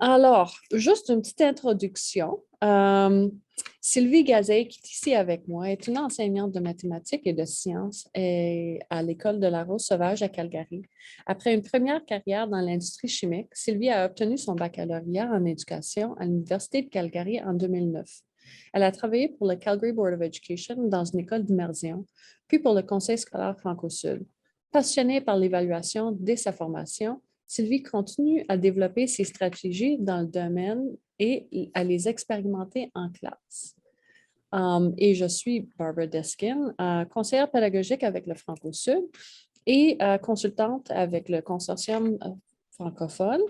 Alors, juste une petite introduction. Sylvie Gazet, qui est ici avec moi, est une enseignante de mathématiques et de sciences à l'École de la Rose Sauvage à Calgary. Après une première carrière dans l'industrie chimique, Sylvie a obtenu son baccalauréat en éducation à l'Université de Calgary en 2009. Elle a travaillé pour le Calgary Board of Education dans une école d'immersion, puis pour le Conseil scolaire Franco-Sud. Passionnée par l'évaluation dès sa formation, Sylvie continue à développer ses stratégies dans le domaine et à les expérimenter en classe. Et je suis Barbara Deskin, conseillère pédagogique avec le Franco-Sud et consultante avec le consortium francophone.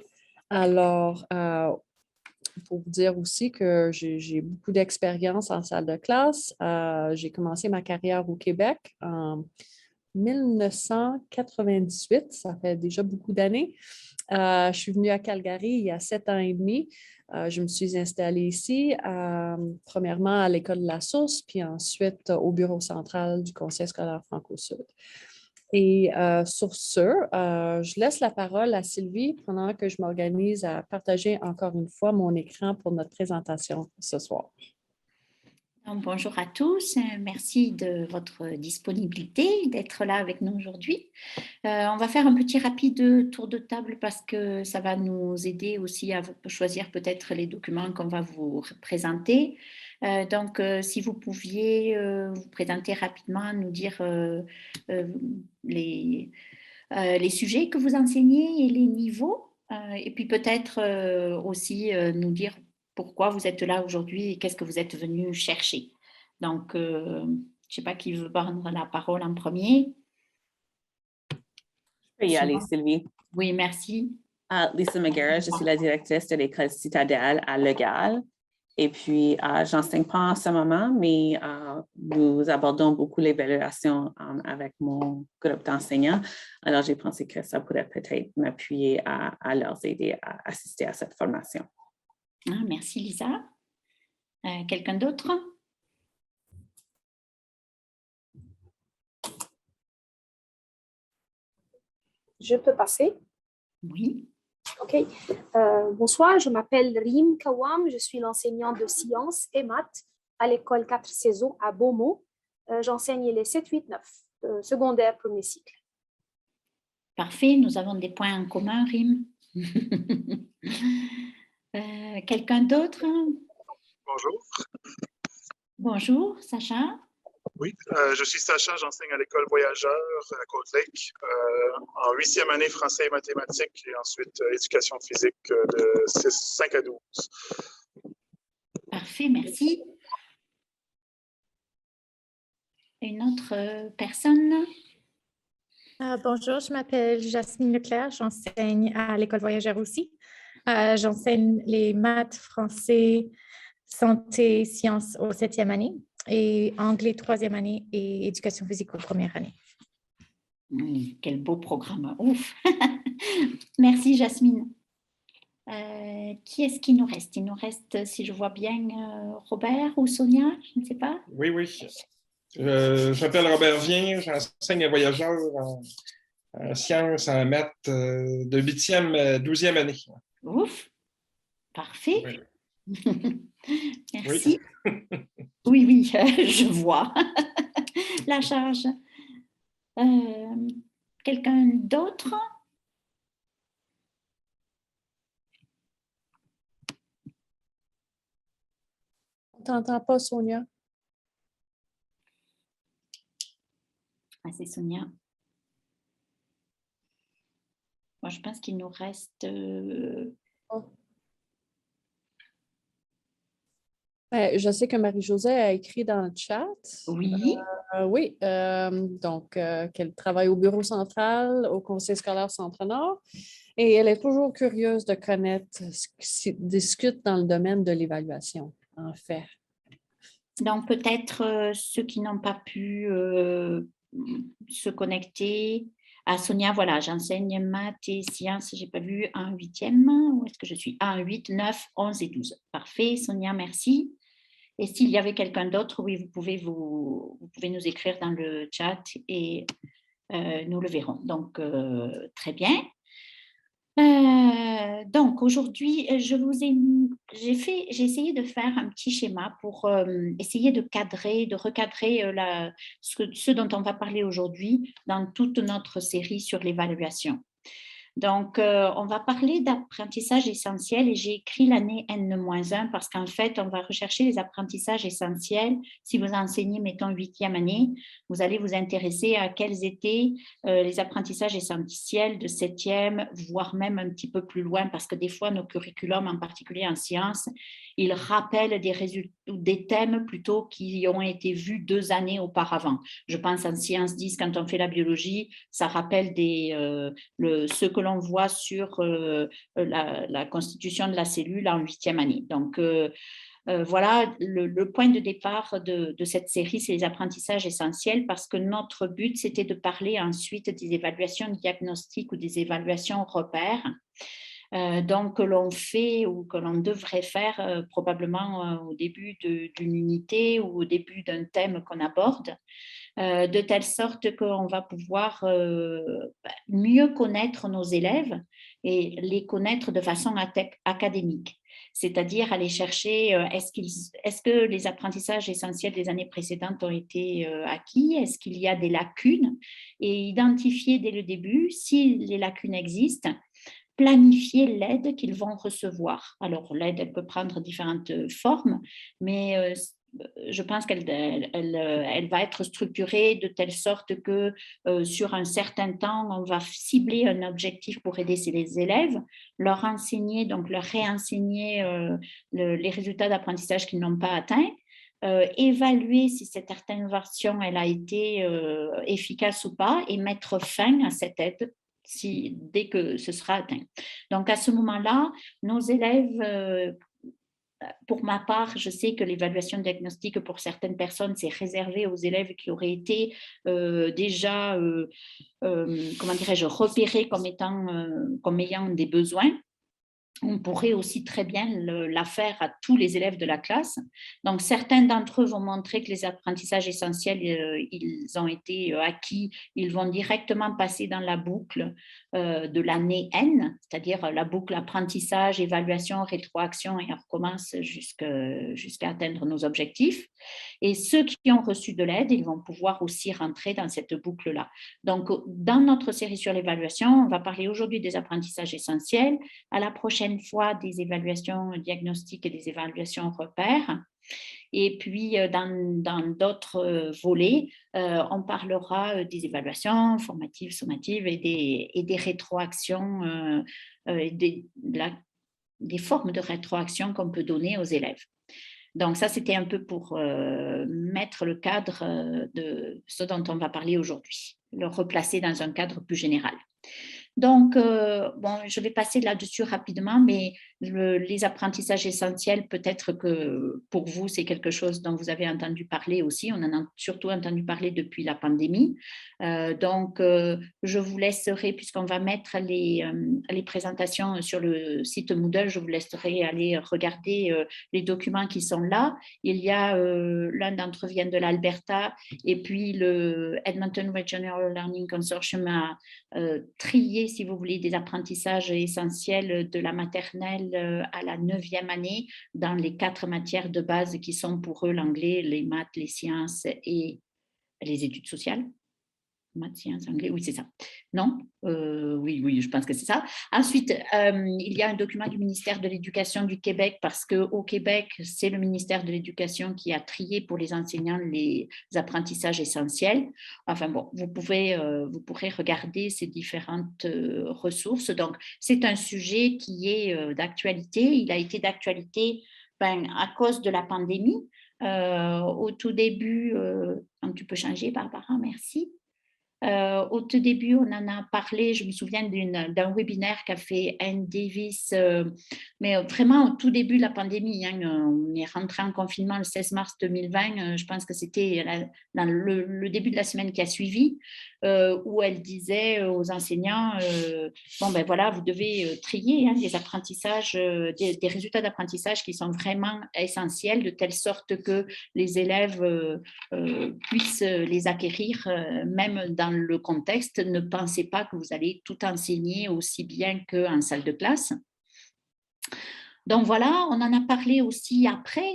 Alors, pour vous dire aussi que j'ai beaucoup d'expérience en salle de classe. J'ai commencé ma carrière au Québec en 1998, ça fait déjà beaucoup d'années. Je suis venue à Calgary il y a 7 ans et demi. Je me suis installée ici, premièrement à l'École de la Source, puis ensuite au bureau central du Conseil scolaire Franco-Sud. Et sur ce, je laisse la parole à Sylvie pendant que je m'organise à partager encore une fois mon écran pour notre présentation ce soir. Donc, bonjour à tous, merci de votre disponibilité, d'être là avec nous aujourd'hui. On va faire un petit rapide tour de table parce que ça va nous aider aussi à choisir peut-être les documents qu'on va vous présenter. Donc, si vous pouviez vous présenter rapidement, nous dire les sujets que vous enseignez et les niveaux, et puis peut-être aussi nous dire pourquoi vous êtes là aujourd'hui et qu'est-ce que vous êtes venu chercher. Donc, je ne sais pas qui veut prendre la parole en premier. Je peux y aller, Sylvie. Oui, merci. Lisa McGarrett, je suis la directrice de l'école Citadelle à Le Gall. Et puis, j'enseigne pas en ce moment, mais nous abordons beaucoup l'évaluation avec mon groupe d'enseignants. Alors, j'ai pensé que ça pourrait peut-être m'appuyer à leur aider à assister à cette formation. Merci, Lisa. Quelqu'un d'autre? Je peux passer? Oui. OK. Bonsoir, je m'appelle Rim Kawam, je suis l'enseignante de sciences et maths à l'école 4 saisons à Beaumont. J'enseigne les 7, 8, 9, secondaire, premier cycle. Parfait, nous avons des points en commun, Rim. Quelqu'un d'autre? Bonjour. Bonjour, Sacha. Oui, je suis Sacha, j'enseigne à l'école Voyageur à Côte-Lake en 8e année français et mathématiques et ensuite éducation physique de 5 à 12. Parfait, merci. Une autre personne? Bonjour, je m'appelle Jasmine Leclerc, j'enseigne à l'école Voyageur aussi. J'enseigne les maths, français, santé, sciences aux 7e année et anglais 3e année et éducation physique aux 1ère année. Quel beau programme, ouf. Merci Jasmine. Qui est-ce qui nous reste? Il nous reste, si je vois bien, Robert ou Sonia, je ne sais pas. Oui. Je m'appelle Robert Vien, j'enseigne à Voyageur en sciences, en maths de 8e, 12e année. Ouf, parfait. Oui. Merci. Oui, je vois la charge. Quelqu'un d'autre? On ne t'entend pas, Sonia. C'est Sonia. Moi, je pense qu'il nous reste... Je sais que Marie-Josée a écrit dans le chat. Oui. Oui, donc qu'elle travaille au bureau central, au conseil scolaire Centre-Nord, et elle est toujours curieuse de connaître ce qui se discute dans le domaine de l'évaluation, en fait. Donc, peut-être ceux qui n'ont pas pu se connecter. À Sonia, voilà, j'enseigne maths et sciences, je n'ai pas vu en 8e. Où est-ce que je suis? 1, 8, 9, 11 et 12. Parfait, Sonia, merci. Et s'il y avait quelqu'un d'autre, oui, vous pouvez nous écrire dans le chat et nous le verrons. Donc, très bien. Donc aujourd'hui, j'ai essayé de faire un petit schéma pour essayer de cadrer, de recadrer ce dont on va parler aujourd'hui dans toute notre série sur l'évaluation. Donc, on va parler d'apprentissage essentiel et j'ai écrit l'année N-1 parce qu'en fait, on va rechercher les apprentissages essentiels. Si vous enseignez, mettons, 8e année, vous allez vous intéresser à quels étaient les apprentissages essentiels de 7e, voire même un petit peu plus loin, parce que des fois, nos curriculums, en particulier en sciences, ils rappellent des résultats, des thèmes plutôt qui ont été vus 2 années auparavant. Je pense en sciences 10, quand on fait la biologie, ça rappelle ce que l'on voit sur la constitution de la cellule en 8e année. Donc, voilà, le point de départ de cette série, c'est les apprentissages essentiels parce que notre but, c'était de parler ensuite des évaluations diagnostiques ou des évaluations repères. Donc, que l'on fait ou que l'on devrait faire probablement au début d'une unité ou au début d'un thème qu'on aborde, de telle sorte qu'on va pouvoir mieux connaître nos élèves et les connaître de façon académique. C'est-à-dire aller chercher, est-ce que les apprentissages essentiels des années précédentes ont été acquis? Est-ce qu'il y a des lacunes? Et identifier dès le début, si les lacunes existent, planifier l'aide qu'ils vont recevoir. Alors, l'aide, elle peut prendre différentes formes, mais je pense qu'elle va être structurée de telle sorte que sur un certain temps, on va cibler un objectif pour aider les élèves, leur enseigner, donc leur réenseigner les résultats d'apprentissage qu'ils n'ont pas atteints, évaluer si cette intervention elle a été efficace ou pas et mettre fin à cette aide dès que ce sera atteint. Donc, à ce moment-là, nos élèves, pour ma part, je sais que l'évaluation diagnostique pour certaines personnes, c'est réservé aux élèves qui auraient été déjà, comment dirais-je, repérés comme ayant des besoins. On pourrait aussi très bien la faire à tous les élèves de la classe. Donc, certains d'entre eux vont montrer que les apprentissages essentiels, ils ont été acquis. Ils vont directement passer dans la boucle de l'année N, c'est-à-dire la boucle apprentissage, évaluation, rétroaction, et on recommence jusqu'à atteindre nos objectifs. Et ceux qui ont reçu de l'aide, ils vont pouvoir aussi rentrer dans cette boucle-là. Donc, dans notre série sur l'évaluation, on va parler aujourd'hui des apprentissages essentiels. À la prochaine fois, des évaluations diagnostiques et des évaluations repères. Et puis, dans d'autres volets, on parlera des évaluations formatives, sommatives et des rétroactions, des formes de rétroaction qu'on peut donner aux élèves. Donc, ça, c'était un peu pour mettre le cadre de ce dont on va parler aujourd'hui, le replacer dans un cadre plus général. Donc, bon, je vais passer là-dessus rapidement, mais les apprentissages essentiels, peut-être que pour vous, c'est quelque chose dont vous avez entendu parler aussi. On en a surtout entendu parler depuis la pandémie. Donc, je vous laisserai, puisqu'on va mettre les présentations sur le site Moodle, je vous laisserai aller regarder les documents qui sont là. Il y a l'un d'entre eux vient de l'Alberta et puis le Edmonton Regional Learning Consortium a trié, si vous voulez, des apprentissages essentiels de la maternelle à la 9e année dans les 4 matières de base qui sont pour eux l'anglais, les maths, les sciences et les études sociales. Maths, sciences, anglais, oui, c'est ça. Non oui, je pense que c'est ça. Ensuite, il y a un document du ministère de l'Éducation du Québec parce qu'au Québec, c'est le ministère de l'Éducation qui a trié pour les enseignants les apprentissages essentiels. Enfin bon, vous pourrez regarder ces différentes ressources. Donc, c'est un sujet qui est d'actualité. Il a été d'actualité à cause de la pandémie. Au tout début, tu peux changer, Barbara, merci. Au tout début, on en a parlé, je me souviens d'un webinaire qu'a fait Anne Davis, mais vraiment au tout début de la pandémie, on est rentré en confinement le 16 mars 2020, je pense que c'était dans le début de la semaine qui a suivi, où elle disait aux enseignants, bon ben voilà, vous devez trier des apprentissages, des résultats d'apprentissage qui sont vraiment essentiels, de telle sorte que les élèves puissent les acquérir, même dans dans le contexte, ne pensez pas que vous allez tout enseigner aussi bien qu'en salle de classe. Donc voilà, on en a parlé aussi après,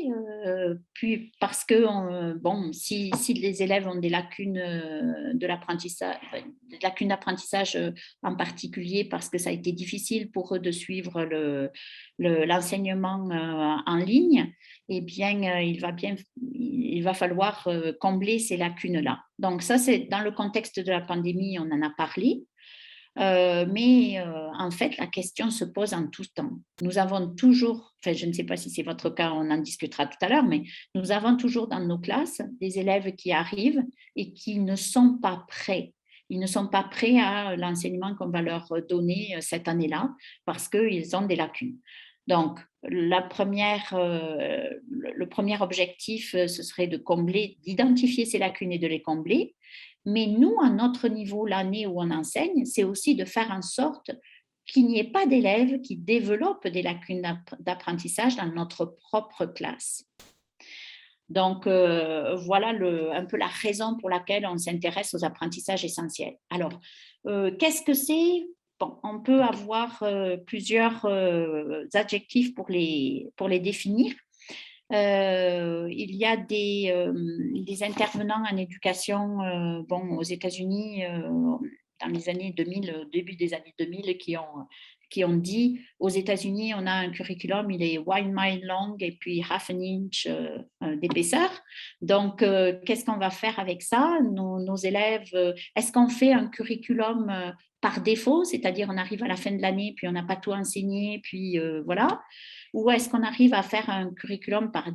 puis parce que bon, si les élèves ont des lacunes de l'apprentissage, des lacunes d'apprentissage en particulier parce que ça a été difficile pour eux de suivre l'enseignement en ligne, eh bien, il va falloir combler ces lacunes-là. Donc ça, c'est dans le contexte de la pandémie, on en a parlé. Mais en fait, la question se pose en tout temps. Nous avons toujours, enfin, je ne sais pas si c'est votre cas, on en discutera tout à l'heure, mais nous avons toujours dans nos classes des élèves qui arrivent et qui ne sont pas prêts. Ils ne sont pas prêts à l'enseignement qu'on va leur donner cette année-là parce qu'ils ont des lacunes. Donc, le premier objectif, ce serait d'identifier ces lacunes et de les combler. Mais nous, à notre niveau, l'année où on enseigne, c'est aussi de faire en sorte qu'il n'y ait pas d'élèves qui développent des lacunes d'apprentissage dans notre propre classe. Donc, voilà un peu la raison pour laquelle on s'intéresse aux apprentissages essentiels. Alors, qu'est-ce que c'est ? Bon, on peut avoir plusieurs adjectifs pour les définir. Il y a des intervenants en éducation aux États-Unis dans les années 2000, début des années 2000, qui ont dit aux États-Unis, on a un curriculum, il est 1 mile long et puis half an inch d'épaisseur. Donc, qu'est-ce qu'on va faire avec ça ? Nos élèves, est-ce qu'on fait un curriculum par défaut, c'est-à-dire on arrive à la fin de l'année, puis on n'a pas tout enseigné, puis voilà. Ou est-ce qu'on arrive à faire un curriculum par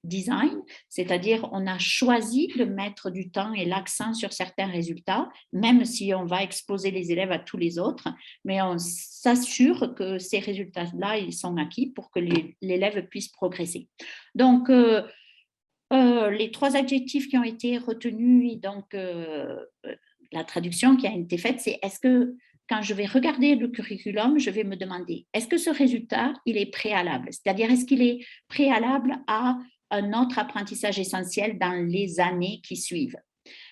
design, c'est-à-dire on a choisi de mettre du temps et l'accent sur certains résultats, même si on va exposer les élèves à tous les autres, mais on s'assure que ces résultats-là, ils sont acquis pour que l'élève puisse progresser. Donc, les 3 adjectifs qui ont été retenus, et donc la traduction qui a été faite, c'est est-ce que quand je vais regarder le curriculum, je vais me demander, est-ce que ce résultat, il est préalable? C'est-à-dire, est-ce qu'il est préalable à un autre apprentissage essentiel dans les années qui suivent?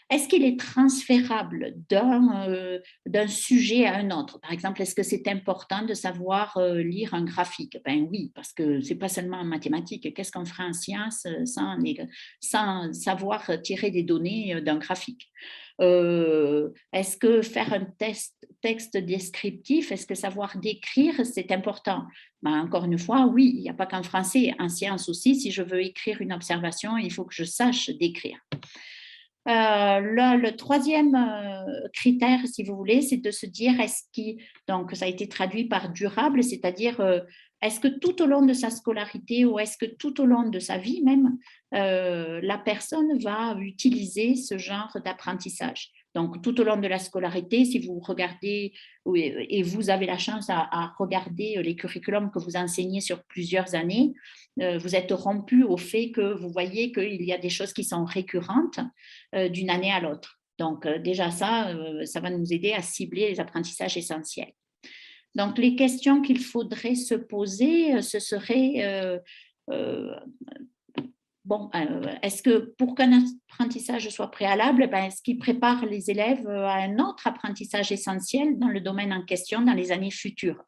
Est-ce qu'il est transférable d'un sujet à un autre? Par exemple, est-ce que c'est important de savoir lire un graphique? Ben oui, parce que ce n'est pas seulement en mathématiques. Qu'est-ce qu'on ferait en sciences sans savoir tirer des données d'un graphique? Est-ce que faire un texte descriptif, est-ce que savoir décrire, c'est important? Ben, encore une fois, oui, il n'y a pas qu'en français, en sciences aussi, si je veux écrire une observation, il faut que je sache décrire. Le troisième critère, si vous voulez, c'est de se dire, donc ça a été traduit par durable, c'est-à-dire est-ce que tout au long de sa scolarité ou est-ce que tout au long de sa vie même, la personne va utiliser ce genre d'apprentissage. Donc, tout au long de la scolarité, si vous regardez et vous avez la chance à regarder les curriculums que vous enseignez sur plusieurs années, vous êtes rompu au fait que vous voyez qu'il y a des choses qui sont récurrentes d'une année à l'autre. Donc, déjà ça va nous aider à cibler les apprentissages essentiels. Donc, les questions qu'il faudrait se poser, ce serait est-ce que pour qu'un apprentissage soit préalable, est-ce qu'il prépare les élèves à un autre apprentissage essentiel dans le domaine en question dans les années futures?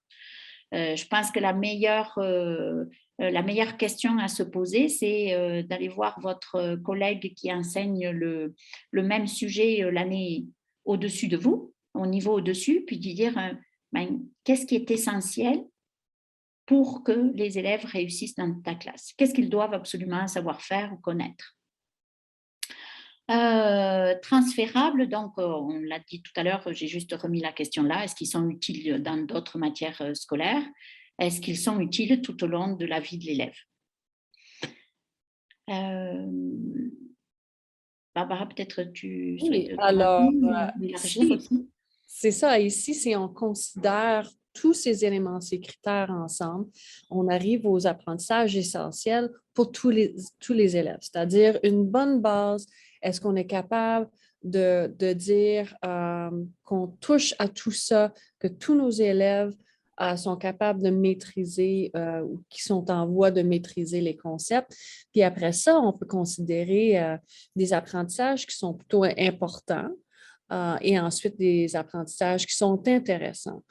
Je pense que la meilleure question à se poser, c'est d'aller voir votre collègue qui enseigne le même sujet l'année au-dessus de vous, au niveau au-dessus, puis de dire qu'est-ce qui est essentiel pour que les élèves réussissent dans ta classe? Qu'est-ce qu'ils doivent absolument savoir faire ou connaître? Transférables, donc on l'a dit tout à l'heure, j'ai juste remis la question là, est-ce qu'ils sont utiles dans d'autres matières scolaires? Est-ce qu'ils sont utiles tout au long de la vie de l'élève? Barbara, peut-être tu souhaites élargir aussi? C'est ça, ici, si on considère tous ces éléments, ces critères ensemble, on arrive aux apprentissages essentiels pour tous les élèves, c'est-à-dire une bonne base. Est-ce qu'on est capable de dire qu'on touche à tout ça, que tous nos élèves sont capables de maîtriser ou qui sont en voie de maîtriser les concepts. Puis après ça, on peut considérer des apprentissages qui sont plutôt importants. et ensuite des apprentissages qui sont intéressants.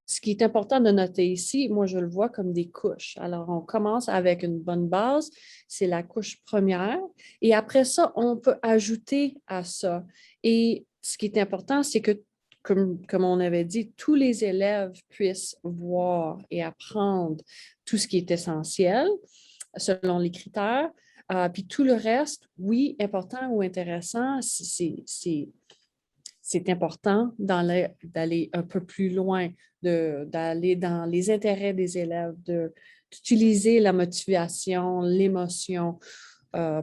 Ce qui est important de noter ici, moi, je le vois comme des couches. Alors, on commence avec une bonne base, c'est la couche première, et après ça, on peut ajouter à ça. Et ce qui est important, c'est que, comme on avait dit, tous les élèves puissent voir et apprendre tout ce qui est essentiel selon les critères. Puis tout le reste, oui, important ou intéressant, c'est important d'aller un peu plus loin, d'aller dans les intérêts des élèves, d'utiliser la motivation, l'émotion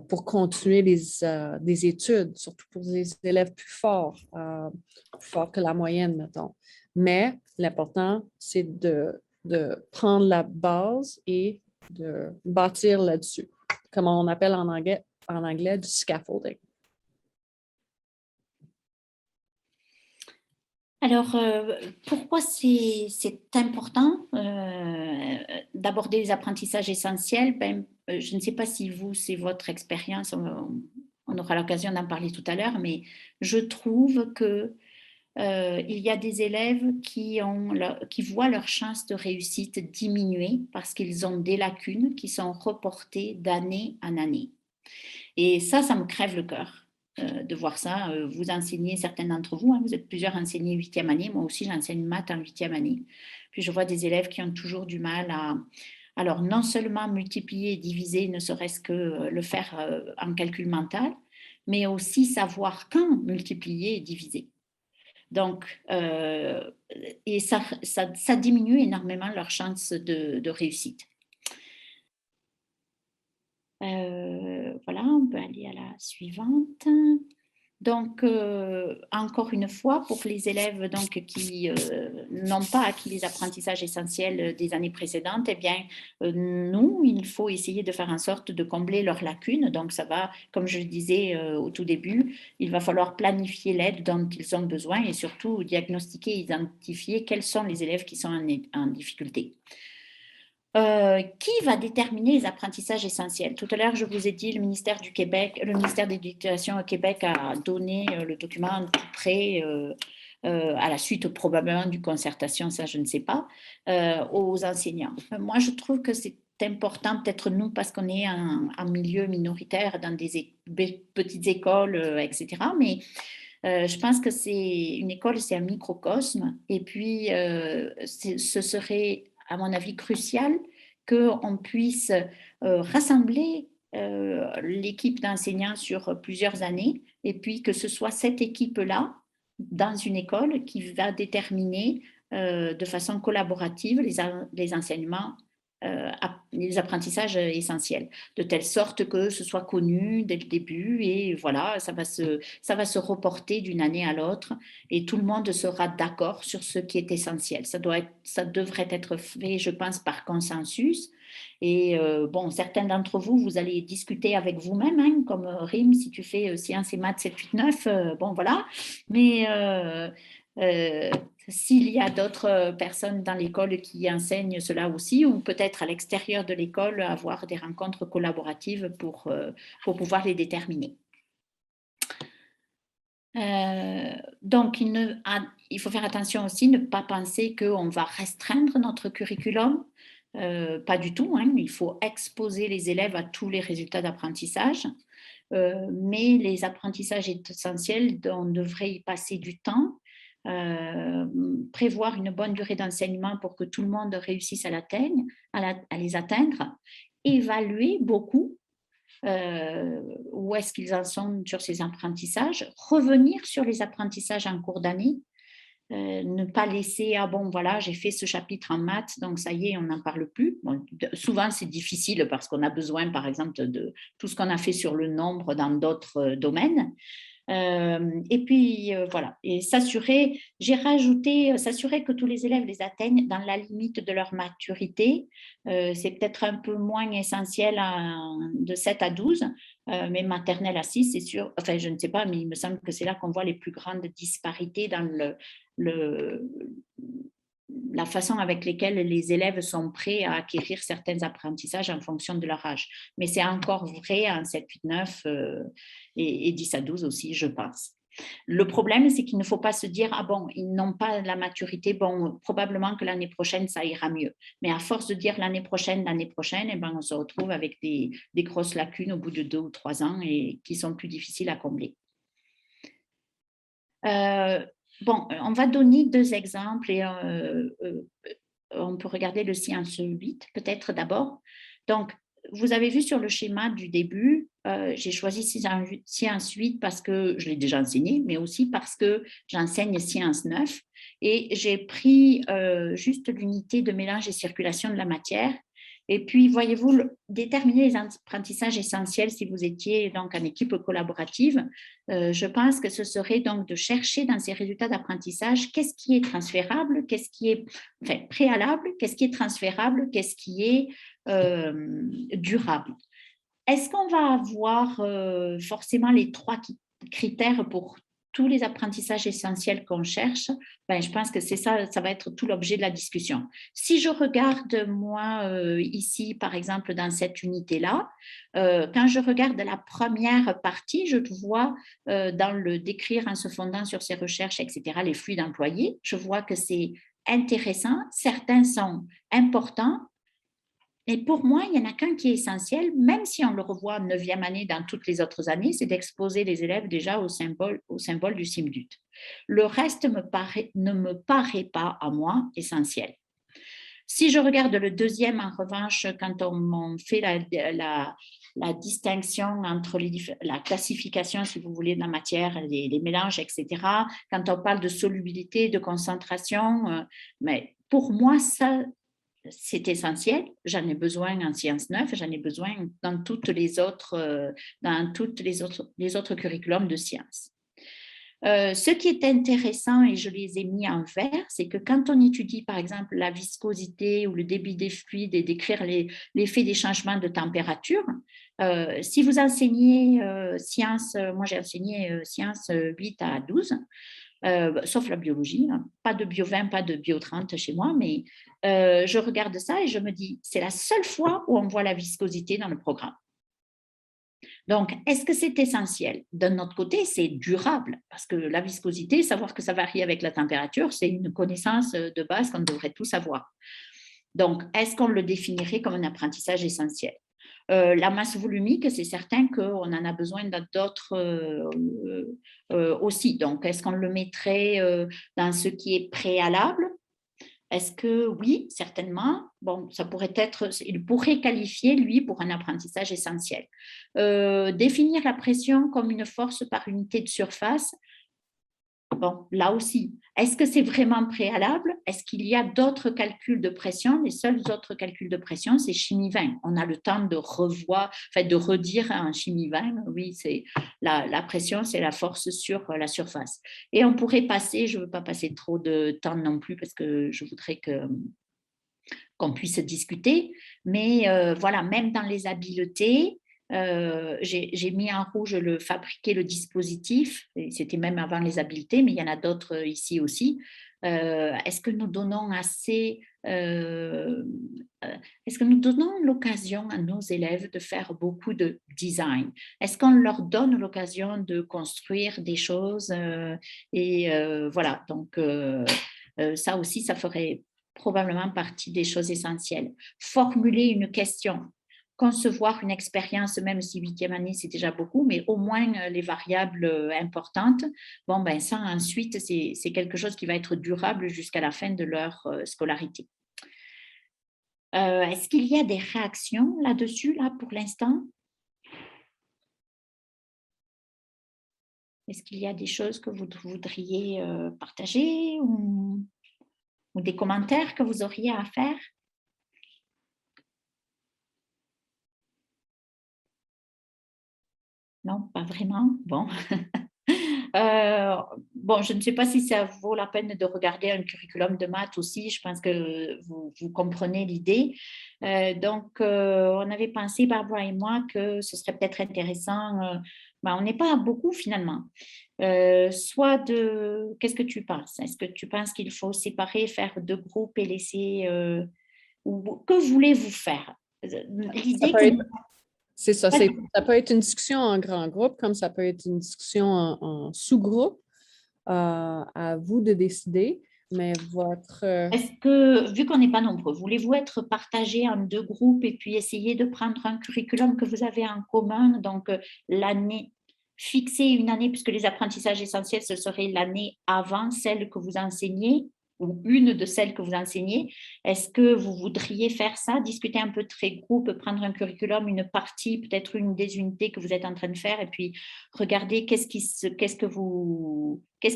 pour continuer des études, surtout pour des élèves plus forts que la moyenne, mettons. Mais l'important, c'est de prendre la base et de bâtir là-dessus, comme on appelle en anglais du scaffolding. Alors, pourquoi c'est important d'aborder les apprentissages essentiels? Je ne sais pas si vous, c'est votre expérience, on aura l'occasion d'en parler tout à l'heure, mais je trouve que il y a des élèves qui voient leurs chances de réussite diminuer parce qu'ils ont des lacunes qui sont reportées d'année en année. Et ça me crève le cœur de voir ça. Vous enseignez, certains d'entre vous, vous êtes plusieurs enseignés 8e année, moi aussi j'enseigne maths en 8e année. Puis je vois des élèves qui ont toujours du mal à, alors non seulement multiplier et diviser, ne serait-ce que le faire en calcul mental, mais aussi savoir quand multiplier et diviser. Donc, et ça diminue énormément leurs chances de réussite. Voilà, on peut aller à la suivante. Donc, encore une fois, pour les élèves donc, qui n'ont pas acquis les apprentissages essentiels des années précédentes, eh bien, nous, il faut essayer de faire en sorte de combler leurs lacunes. Donc, ça va, comme je le disais au tout début, il va falloir planifier l'aide dont ils ont besoin et surtout diagnostiquer, identifier quels sont les élèves qui sont en difficulté. Qui va déterminer les apprentissages essentiels? Tout à l'heure, je vous ai dit, le ministère de l'Éducation au Québec a donné le document tout prêt à la suite probablement d'une concertation, ça je ne sais pas, aux enseignants. Moi, je trouve que c'est important, peut-être nous, parce qu'on est en milieu minoritaire dans des petites écoles, etc., mais je pense que c'est une école, c'est un microcosme, et puis ce serait, à mon avis, crucial qu'on puisse rassembler l'équipe d'enseignants sur plusieurs années, et puis que ce soit cette équipe-là, dans une école, qui va déterminer de façon collaborative les enseignements, les apprentissages essentiels, de telle sorte que ce soit connu dès le début et voilà, ça va se reporter d'une année à l'autre et tout le monde sera d'accord sur ce qui est essentiel. Ça devrait être fait, je pense, par consensus. Et bon, certains d'entre vous, vous allez discuter avec vous-même, hein, comme Rim, si tu fais sciences et maths 7, 8, 9, bon voilà. Mais s'il y a d'autres personnes dans l'école qui enseignent cela aussi, ou peut-être à l'extérieur de l'école, avoir des rencontres collaboratives pour pouvoir les déterminer. Donc, il faut faire attention aussi, ne pas penser qu'on va restreindre notre curriculum. Pas du tout, hein. Il faut exposer les élèves à tous les résultats d'apprentissage, mais les apprentissages essentiels, on devrait y passer du temps, prévoir une bonne durée d'enseignement pour que tout le monde réussisse à les atteindre, évaluer beaucoup où est-ce qu'ils en sont sur ces apprentissages, revenir sur les apprentissages en cours d'année, ne pas laisser, ah bon, voilà, j'ai fait ce chapitre en maths, donc ça y est, on n'en parle plus. Bon, souvent, c'est difficile parce qu'on a besoin, par exemple, de tout ce qu'on a fait sur le nombre dans d'autres domaines. Et puis, voilà, et s'assurer, j'ai rajouté, s'assurer que tous les élèves les atteignent dans la limite de leur maturité. C'est peut-être un peu moins essentiel de 7 à 12, mais maternelle à 6, c'est sûr, enfin, je ne sais pas, mais il me semble que c'est là qu'on voit les plus grandes disparités dans la façon avec laquelle les élèves sont prêts à acquérir certains apprentissages en fonction de leur âge. Mais c'est encore vrai en 7, 8, 9 et 10 à 12 aussi, je pense. Le problème, c'est qu'il ne faut pas se dire « Ah bon, ils n'ont pas la maturité, bon, probablement que l'année prochaine, ça ira mieux. » Mais à force de dire l'année prochaine, eh ben, on se retrouve avec des grosses lacunes au bout de 2 ou 3 ans et qui sont plus difficiles à combler. Bon, on va donner 2 exemples et on peut regarder le Science 8 peut-être d'abord. Donc, vous avez vu sur le schéma du début, j'ai choisi Science 8 parce que je l'ai déjà enseigné, mais aussi parce que j'enseigne Science 9 et j'ai pris juste l'unité de mélange et circulation de la matière. Et puis, voyez-vous, déterminer les apprentissages essentiels si vous étiez donc en équipe collaborative, je pense que ce serait donc de chercher dans ces résultats d'apprentissage qu'est-ce qui est transférable, qu'est-ce qui est préalable, qu'est-ce qui est transférable, qu'est-ce qui est durable. Est-ce qu'on va avoir forcément les 3 critères pour tous les apprentissages essentiels qu'on cherche? Ben, je pense que c'est ça, ça va être tout l'objet de la discussion. Si je regarde, moi, ici, par exemple, dans cette unité-là, quand je regarde la première partie, je vois dans le décrire en se fondant sur ses recherches, etc., les flux d'employés, je vois que c'est intéressant, certains sont importants. Et pour moi, il n'y en a qu'un qui est essentiel, même si on le revoit en 9e année dans toutes les autres années, c'est d'exposer les élèves déjà au symbole du SIMDUT. Le reste ne me paraît pas, à moi, essentiel. Si je regarde le deuxième, en revanche, quand on fait la distinction entre la classification, si vous voulez, de la matière, les mélanges, etc., quand on parle de solubilité, de concentration, mais pour moi, ça, c'est essentiel, j'en ai besoin en Sciences 9, j'en ai besoin dans les autres curriculums de sciences. Ce qui est intéressant, et je les ai mis en vert, c'est que quand on étudie par exemple la viscosité ou le débit des fluides et décrire l'effet des changements de température, si vous enseignez sciences, moi j'ai enseigné sciences 8 à 12, sauf la biologie, hein. Pas de bio 20, pas de bio 30 chez moi, mais je regarde ça et je me dis, c'est la seule fois où on voit la viscosité dans le programme. Donc, est-ce que c'est essentiel? D'un autre côté, c'est durable, parce que la viscosité, savoir que ça varie avec la température, c'est une connaissance de base qu'on devrait tous avoir. Donc, est-ce qu'on le définirait comme un apprentissage essentiel? La masse volumique, c'est certain qu'on en a besoin d'autres aussi. Donc, est-ce qu'on le mettrait dans ce qui est préalable? Est-ce que oui, certainement. Bon, ça pourrait être, il pourrait qualifier, lui, pour un apprentissage essentiel. Définir la pression comme une force par unité de surface. Bon, là aussi, est-ce que c'est vraiment préalable? Est-ce qu'il y a d'autres calculs de pression? Les seuls autres calculs de pression, c'est chimie 20. On a le temps de de redire en chimie 20, oui, c'est la pression, c'est la force sur la surface. Et on pourrait passer, je ne veux pas passer trop de temps non plus parce que je voudrais qu'on puisse discuter, mais voilà, même dans les habiletés, j'ai mis en rouge fabriquer le dispositif, c'était même avant les habiletés, mais il y en a d'autres ici aussi. Est-ce que nous donnons est-ce que nous donnons l'occasion à nos élèves de faire beaucoup de design? Est-ce qu'on leur donne l'occasion de construire des choses? Voilà, donc ça aussi, ça ferait probablement partie des choses essentielles. Formuler une question. Concevoir une expérience, même si 8e année, c'est déjà beaucoup, mais au moins les variables importantes. Bon, ben ça, ensuite, c'est quelque chose qui va être durable jusqu'à la fin de leur scolarité. Est-ce qu'il y a des réactions là-dessus, là, pour l'instant? Est-ce qu'il y a des choses que vous voudriez partager ou des commentaires que vous auriez à faire? Non, pas vraiment. Bon. Bon, je ne sais pas si ça vaut la peine de regarder un curriculum de maths aussi. Je pense que vous comprenez l'idée. Donc, on avait pensé, Barbara et moi, que ce serait peut-être intéressant. Ben, on n'est pas beaucoup finalement. Qu'est-ce que tu penses? Est-ce que tu penses qu'il faut séparer, faire 2 groupes et laisser... ou que voulez-vous faire? L'idée que... C'est ça. Ça peut être une discussion en grand groupe, comme ça peut être une discussion en sous-groupe. À vous de décider, mais votre... Est-ce que, vu qu'on n'est pas nombreux, voulez-vous être partagés en 2 groupes et puis essayer de prendre un curriculum que vous avez en commun, donc l'année, fixer une année, puisque les apprentissages essentiels, ce serait l'année avant celle que vous enseignez, ou une de celles que vous enseignez. Est-ce que vous voudriez faire ça, discuter un peu de très groupe, prendre un curriculum, une partie, peut-être une des unités que vous êtes en train de faire, et puis regarder qu'est-ce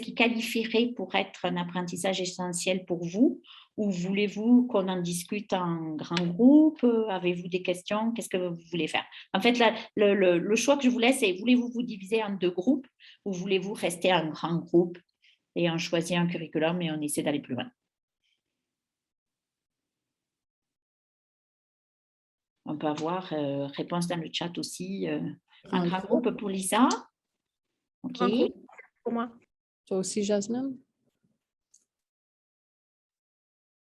qui qualifierait pour être un apprentissage essentiel pour vous, ou voulez-vous qu'on en discute en grand groupe? Avez-vous des questions? Qu'est-ce que vous voulez faire? En fait, là, le choix que je vous laisse, c'est voulez-vous vous diviser en 2 groupes ou voulez-vous rester en grand groupe et on choisit un curriculum et on essaie d'aller plus loin. On peut avoir réponse dans le chat aussi. Un grand groupe pour Lisa. OK. Pour moi. Toi aussi, Jasmine?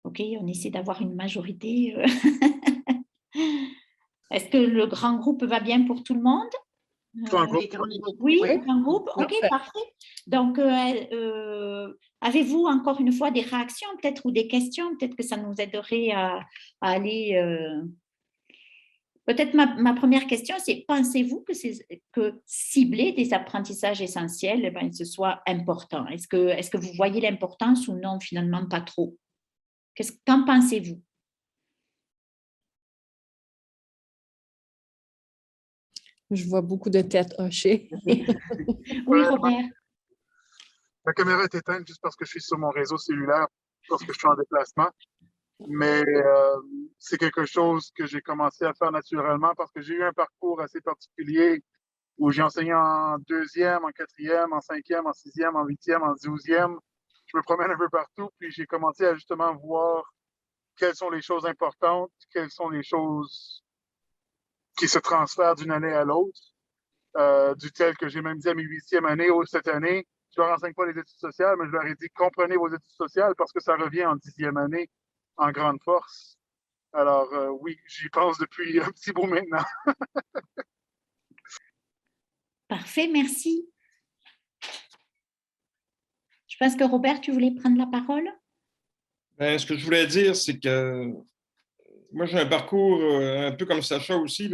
OK, on essaie d'avoir une majorité. Est-ce que le grand groupe va bien pour tout le monde? Oui, un groupe. OK, parfait. Donc, avez-vous encore une fois des réactions peut-être ou des questions? Peut-être que ça nous aiderait à aller... Peut-être ma première question, c'est pensez-vous que cibler des apprentissages essentiels, ce soit important? Est-ce que vous voyez l'importance ou non, finalement, pas trop? Qu'en pensez-vous? Je vois beaucoup de têtes hochées. Oui, Robert. La caméra est éteinte juste parce que je suis sur mon réseau cellulaire, parce que je suis en déplacement. Mais c'est quelque chose que j'ai commencé à faire naturellement parce que j'ai eu un parcours assez particulier où j'ai enseigné en 2e, en 4e, en 5e, en 6e, en 8e, en 12e. Je me promène un peu partout, puis j'ai commencé à justement voir quelles sont les choses importantes, quelles sont les choses qui se transfèrent d'une année à l'autre, du tel que j'ai même dit à mes 8e années, cette année, je ne leur enseigne pas les études sociales, mais je leur ai dit, comprenez vos études sociales parce que ça revient en 10e année en grande force. Alors, oui, j'y pense depuis un petit bout maintenant. Parfait, merci. Je pense que Robert, tu voulais prendre la parole? Ce que je voulais dire, c'est que moi, j'ai un parcours un peu comme Sacha aussi.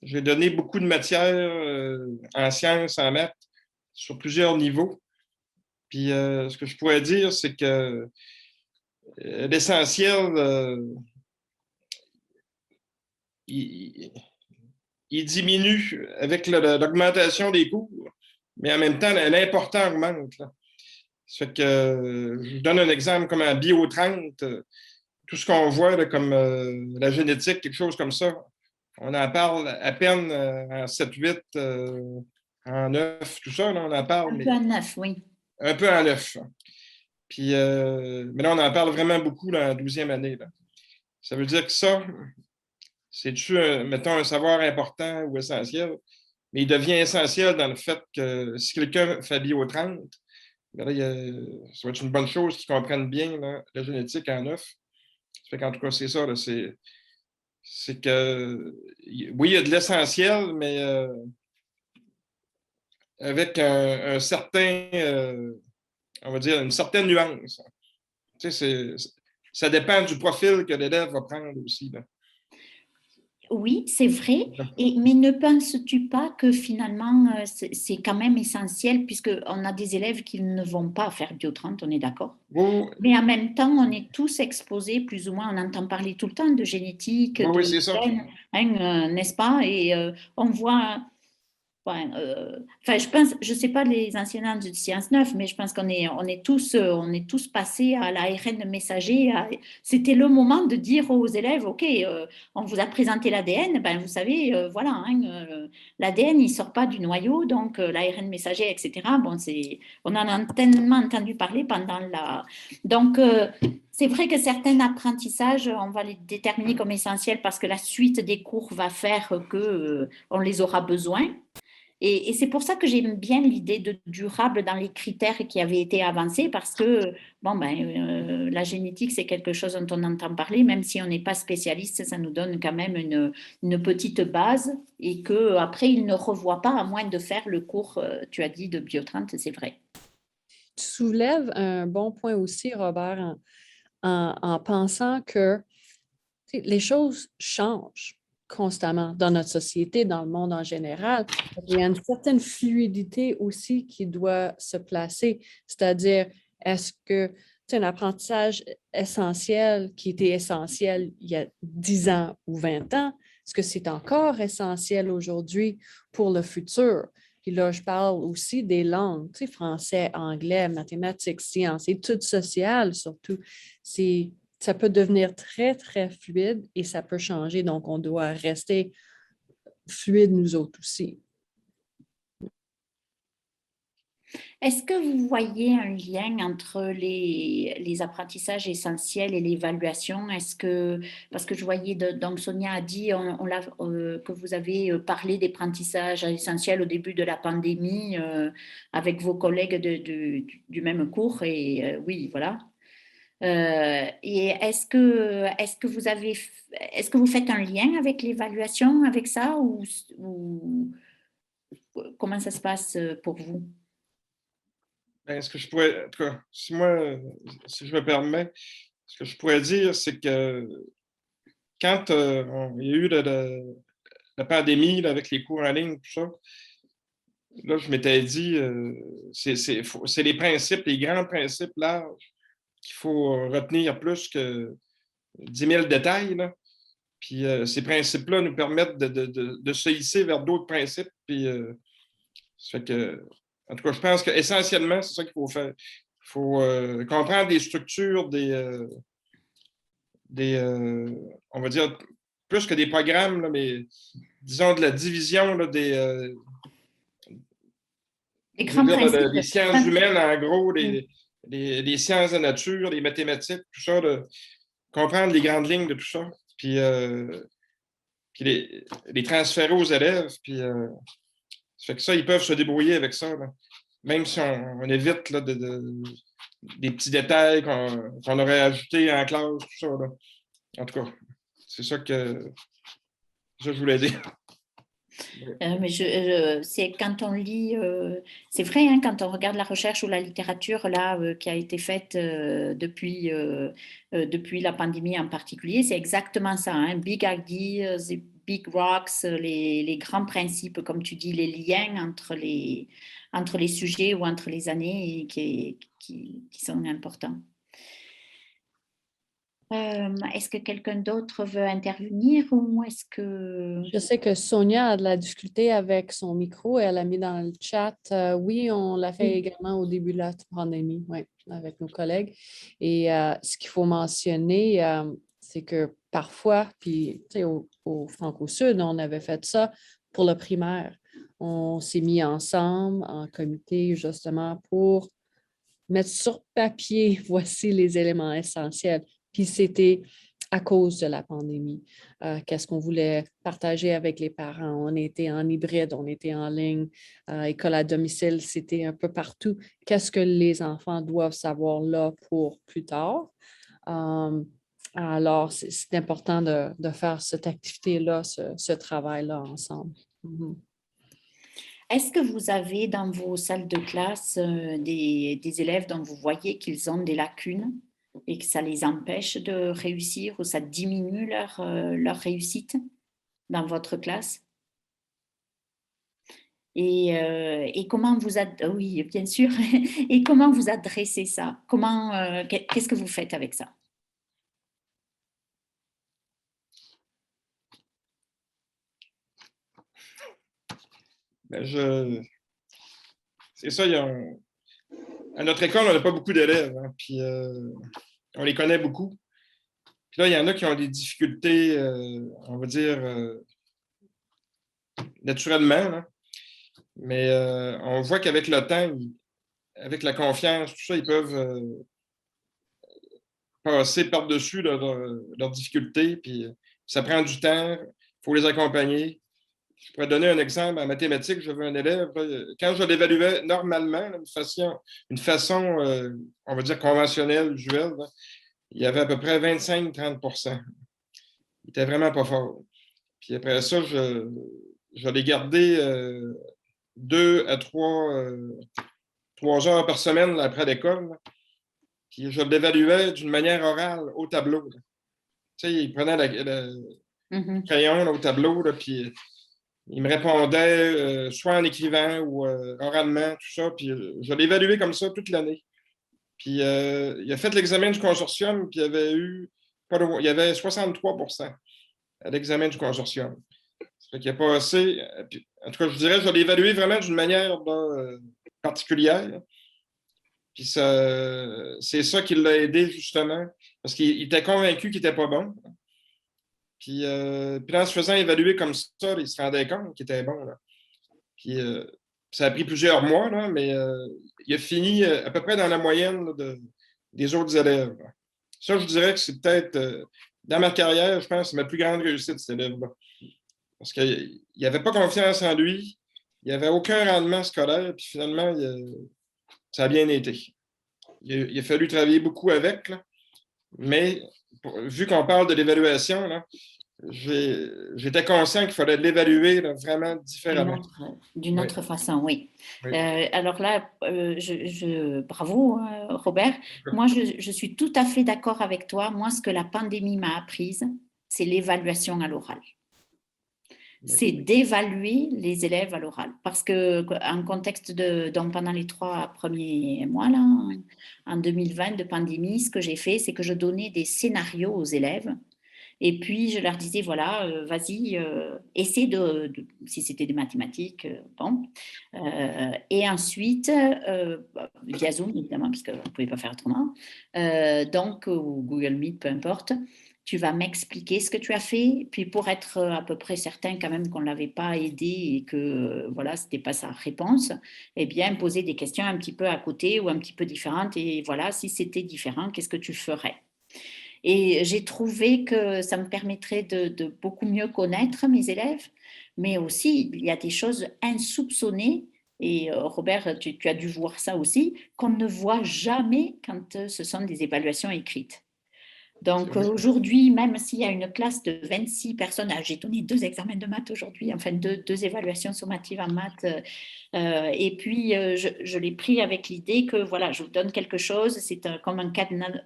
J'ai donné beaucoup de matières en sciences, en maths, sur plusieurs niveaux. Puis ce que je pourrais dire, c'est que l'essentiel, il diminue avec l'augmentation des cours, mais en même temps, l'important augmente. Là. Ça fait que je vous donne un exemple comme en Bio 30, tout ce qu'on voit là, comme la génétique, quelque chose comme ça, on en parle à peine en 7-8, en 9, tout ça, là, on en parle. Un peu en 9, oui. Un peu en 9. Puis, mais là, on en parle vraiment beaucoup là, en 12e année. Là. Ça veut dire que ça, c'est-tu, mettons, un savoir important ou essentiel, mais il devient essentiel dans le fait que si quelqu'un fait Bio 30, là, ça va être une bonne chose qu'ils comprennent bien là, la génétique en 9. Ça fait qu'en tout cas, c'est ça. Là, c'est que, oui, il y a de l'essentiel, mais avec un certain, on va dire, une certaine nuance. Tu sais, ça dépend du profil que l'élève va prendre aussi. Là. Oui, c'est vrai, mais ne penses-tu pas que finalement, c'est quand même essentiel puisqu'on a des élèves qui ne vont pas faire Bio 30, on est d'accord? Oui, mais en même temps, on est tous exposés, plus ou moins, on entend parler tout le temps de génétique, oui, c'est ça. N'est-ce pas? Et on voit... je pense, je ne sais pas les enseignants de Sciences 9, mais je pense qu'on est tous passés à l'ARN messager. C'était le moment de dire aux élèves, OK, on vous a présenté l'ADN, vous savez, voilà, l'ADN, il ne sort pas du noyau, donc l'ARN messager, etc. Bon, on en a tellement entendu parler pendant la... Donc, c'est vrai que certains apprentissages, on va les déterminer comme essentiels parce que la suite des cours va faire qu'on les aura besoin. Et c'est pour ça que j'aime bien l'idée de durable dans les critères qui avaient été avancés parce que la génétique, c'est quelque chose dont on entend parler, même si on n'est pas spécialiste, ça nous donne quand même une petite base et qu'après, ils ne revoient pas à moins de faire le cours, tu as dit, de Bio30, c'est vrai. Tu soulèves un bon point aussi, Robert, en pensant que les choses changent constamment dans notre société, dans le monde en général. Il y a une certaine fluidité aussi qui doit se placer, c'est-à-dire, est-ce que un apprentissage essentiel qui était essentiel il y a 10 ans ou 20 ans, est-ce que c'est encore essentiel aujourd'hui pour le futur? Puis là, je parle aussi des langues, français, anglais, mathématiques, sciences, études sociales surtout. Ça peut devenir très, très fluide et ça peut changer. Donc, on doit rester fluide nous autres aussi. Est-ce que vous voyez un lien entre les apprentissages essentiels et l'évaluation? Parce que je voyais, donc Sonia a dit que vous avez parlé d'apprentissage essentiel au début de la pandémie avec vos collègues du même cours, et oui, voilà. Et est-ce que vous faites un lien avec l'évaluation, avec ça, ou comment ça se passe pour vous? Ben, ce que je pourrais, en tout cas, si je me permets, ce que je pourrais dire, c'est que quand il y a eu la pandémie là, avec les cours en ligne, tout ça, là, je m'étais dit, c'est les principes, les grands principes larges qu'il faut retenir plus que 10 000 détails. Là. Puis ces principes-là nous permettent de se hisser vers d'autres principes. Puis, ça fait que, en tout cas, je pense qu'essentiellement, c'est ça qu'il faut faire. Il faut comprendre des structures, on va dire, plus que des programmes, là, mais disons de la division là, les grands principes. Les sciences humaines, en gros, les sciences de la nature, les mathématiques, tout ça, comprendre les grandes lignes de tout ça, puis les transférer aux élèves, puis ça fait que ça, ils peuvent se débrouiller avec ça, là. Même si on évite là, des petits détails qu'on aurait ajoutés en classe, tout ça. Là. En tout cas, c'est ça que je voulais dire. Mais c'est quand on lit, c'est vrai, hein, quand on regarde la recherche ou la littérature là, qui a été faite depuis la pandémie en particulier, c'est exactement ça, hein, big ideas, big rocks, les grands principes, comme tu dis, les liens entre les sujets ou entre les années qui sont importants. Est-ce que quelqu'un d'autre veut intervenir ou est-ce que... Je sais que Sonia a de la difficulté avec son micro. Elle a mis dans le chat. Oui, on l'a fait également au début de la pandémie, oui, avec nos collègues. Et ce qu'il faut mentionner, c'est que parfois, puis au Franco-Sud, on avait fait ça pour le primaire. On s'est mis ensemble en comité justement pour mettre sur papier, voici les éléments essentiels. Puis c'était à cause de la pandémie. Qu'est-ce qu'on voulait partager avec les parents? On était en hybride, on était en ligne, école à domicile, c'était un peu partout. Qu'est-ce que les enfants doivent savoir là pour plus tard? Alors, c'est important de faire cette activité-là, ce travail-là ensemble. Mm-hmm. Est-ce que vous avez dans vos salles de classe des élèves dont vous voyez qu'ils ont des lacunes et que ça les empêche de réussir ou ça diminue leur réussite dans votre classe? Et comment oui, bien sûr. Et comment vous adressez ça? Qu'est-ce que vous faites avec ça? Ben, c'est ça, à notre école, on n'a pas beaucoup d'élèves, hein, puis on les connaît beaucoup. Puis là, il y en a qui ont des difficultés, on va dire, naturellement, là. Mais on voit qu'avec le temps, avec la confiance, tout ça, ils peuvent passer par-dessus leurs difficultés. Puis ça prend du temps, il faut les accompagner. Je pourrais donner un exemple. En mathématiques, j'avais un élève, quand je l'évaluais normalement, d'une façon on va dire conventionnelle, usuelle, là, il y avait à peu près 25-30 %. Il était vraiment pas fort. Puis après ça, je l'ai gardé 2 à 3 heures par semaine là, après l'école. Puis je l'évaluais d'une manière orale au tableau. Là. Tu sais, il prenait le crayon là, au tableau, là, puis il me répondait soit en écrivant ou oralement, tout ça. Puis je l'ai évalué comme ça toute l'année. Puis il a fait l'examen du consortium, puis il y avait 63 % à l'examen du consortium. Ça fait qu'il n'y a pas assez. Puis, en tout cas, je dirais, je l'ai évalué vraiment d'une manière particulière. Puis c'est ça qui l'a aidé, justement, parce qu'il était convaincu qu'il n'était pas bon. Puis en se faisant évaluer comme ça, il se rendait compte qu'il était bon. Là. Puis ça a pris plusieurs mois, là, mais il a fini à peu près dans la moyenne là, des autres élèves. Là. Ça, je dirais que c'est peut-être, dans ma carrière, je pense, c'est ma plus grande réussite, cet élève-là. Parce qu'il n'avait pas confiance en lui, il n'avait aucun rendement scolaire, puis finalement, ça a bien été. Il a fallu travailler beaucoup avec, là, mais vu qu'on parle de l'évaluation, là, j'étais conscient qu'il fallait l'évaluer là, vraiment différemment. D'une autre façon, oui. Oui. Alors là, bravo, Robert. Moi, je suis tout à fait d'accord avec toi. Moi, ce que la pandémie m'a apprise, c'est l'évaluation à l'oral. C'est d'évaluer les élèves à l'oral. Parce qu'en contexte donc pendant les 3 premiers mois, là, en 2020 de pandémie, ce que j'ai fait, c'est que je donnais des scénarios aux élèves. Et puis, je leur disais, voilà, vas-y, essaie si c'était des mathématiques, bon. Et ensuite, via Zoom, évidemment, parce que vous ne pouvez pas faire autrement, donc, ou Google Meet, peu importe, tu vas m'expliquer ce que tu as fait, puis pour être à peu près certain quand même qu'on ne l'avait pas aidé et que, voilà, ce n'était pas sa réponse, eh bien, poser des questions un petit peu à côté ou un petit peu différentes. Et voilà, si c'était différent, qu'est-ce que tu ferais ? Et j'ai trouvé que ça me permettrait de beaucoup mieux connaître mes élèves, mais aussi, il y a des choses insoupçonnées, et Robert, tu as dû voir ça aussi, qu'on ne voit jamais quand ce sont des évaluations écrites. Donc aujourd'hui, même s'il y a une classe de 26 personnes, j'ai donné 2 examens de maths aujourd'hui, enfin 2 évaluations sommatives en maths, et puis je l'ai pris avec l'idée que voilà, je vous donne quelque chose, c'est comme un Canevas.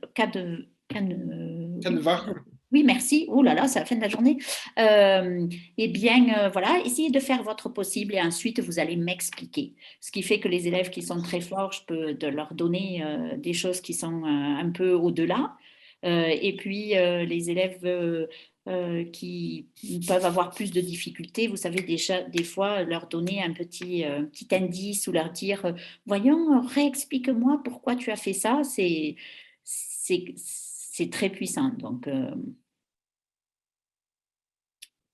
Oui, merci. Oh là là, c'est la fin de la journée. Eh bien, voilà, essayez de faire votre possible et ensuite, vous allez m'expliquer. Ce qui fait que les élèves qui sont très forts, je peux leur donner des choses qui sont un peu au-delà. Et puis, les élèves qui peuvent avoir plus de difficultés, vous savez, déjà, des fois, leur donner un petit indice ou leur dire, voyons, réexplique-moi pourquoi tu as fait ça. C'est très puissant. Donc,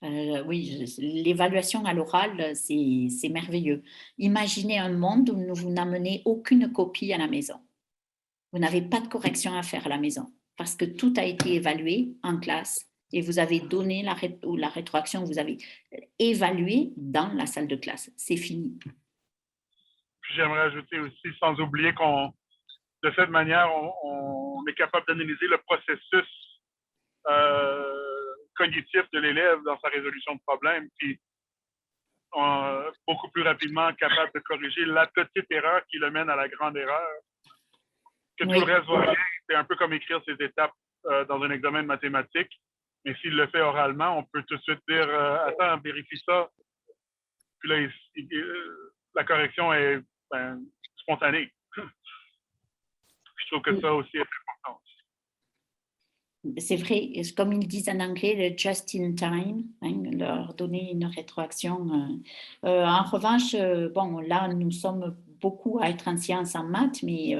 oui, l'évaluation à l'oral, c'est merveilleux. Imaginez un monde où vous n'amenez aucune copie à la maison. Vous n'avez pas de correction à faire à la maison parce que tout a été évalué en classe et vous avez donné la rétroaction, vous avez évalué dans la salle de classe. C'est fini. J'aimerais ajouter aussi, sans oublier de cette manière, on est capable d'analyser le processus cognitif de l'élève dans sa résolution de problème, puis beaucoup plus rapidement capable de corriger la petite erreur qui le mène à la grande erreur. Que tout le reste va bien, c'est un peu comme écrire ses étapes dans un examen de mathématiques, mais s'il le fait oralement, on peut tout de suite dire attends, vérifie ça. Puis là, la correction est spontanée. Je trouve que ça aussi est important. C'est vrai, comme ils disent en anglais, le just in time, leur donner une rétroaction. En revanche, bon, là, nous sommes beaucoup à être en sciences, en maths, mais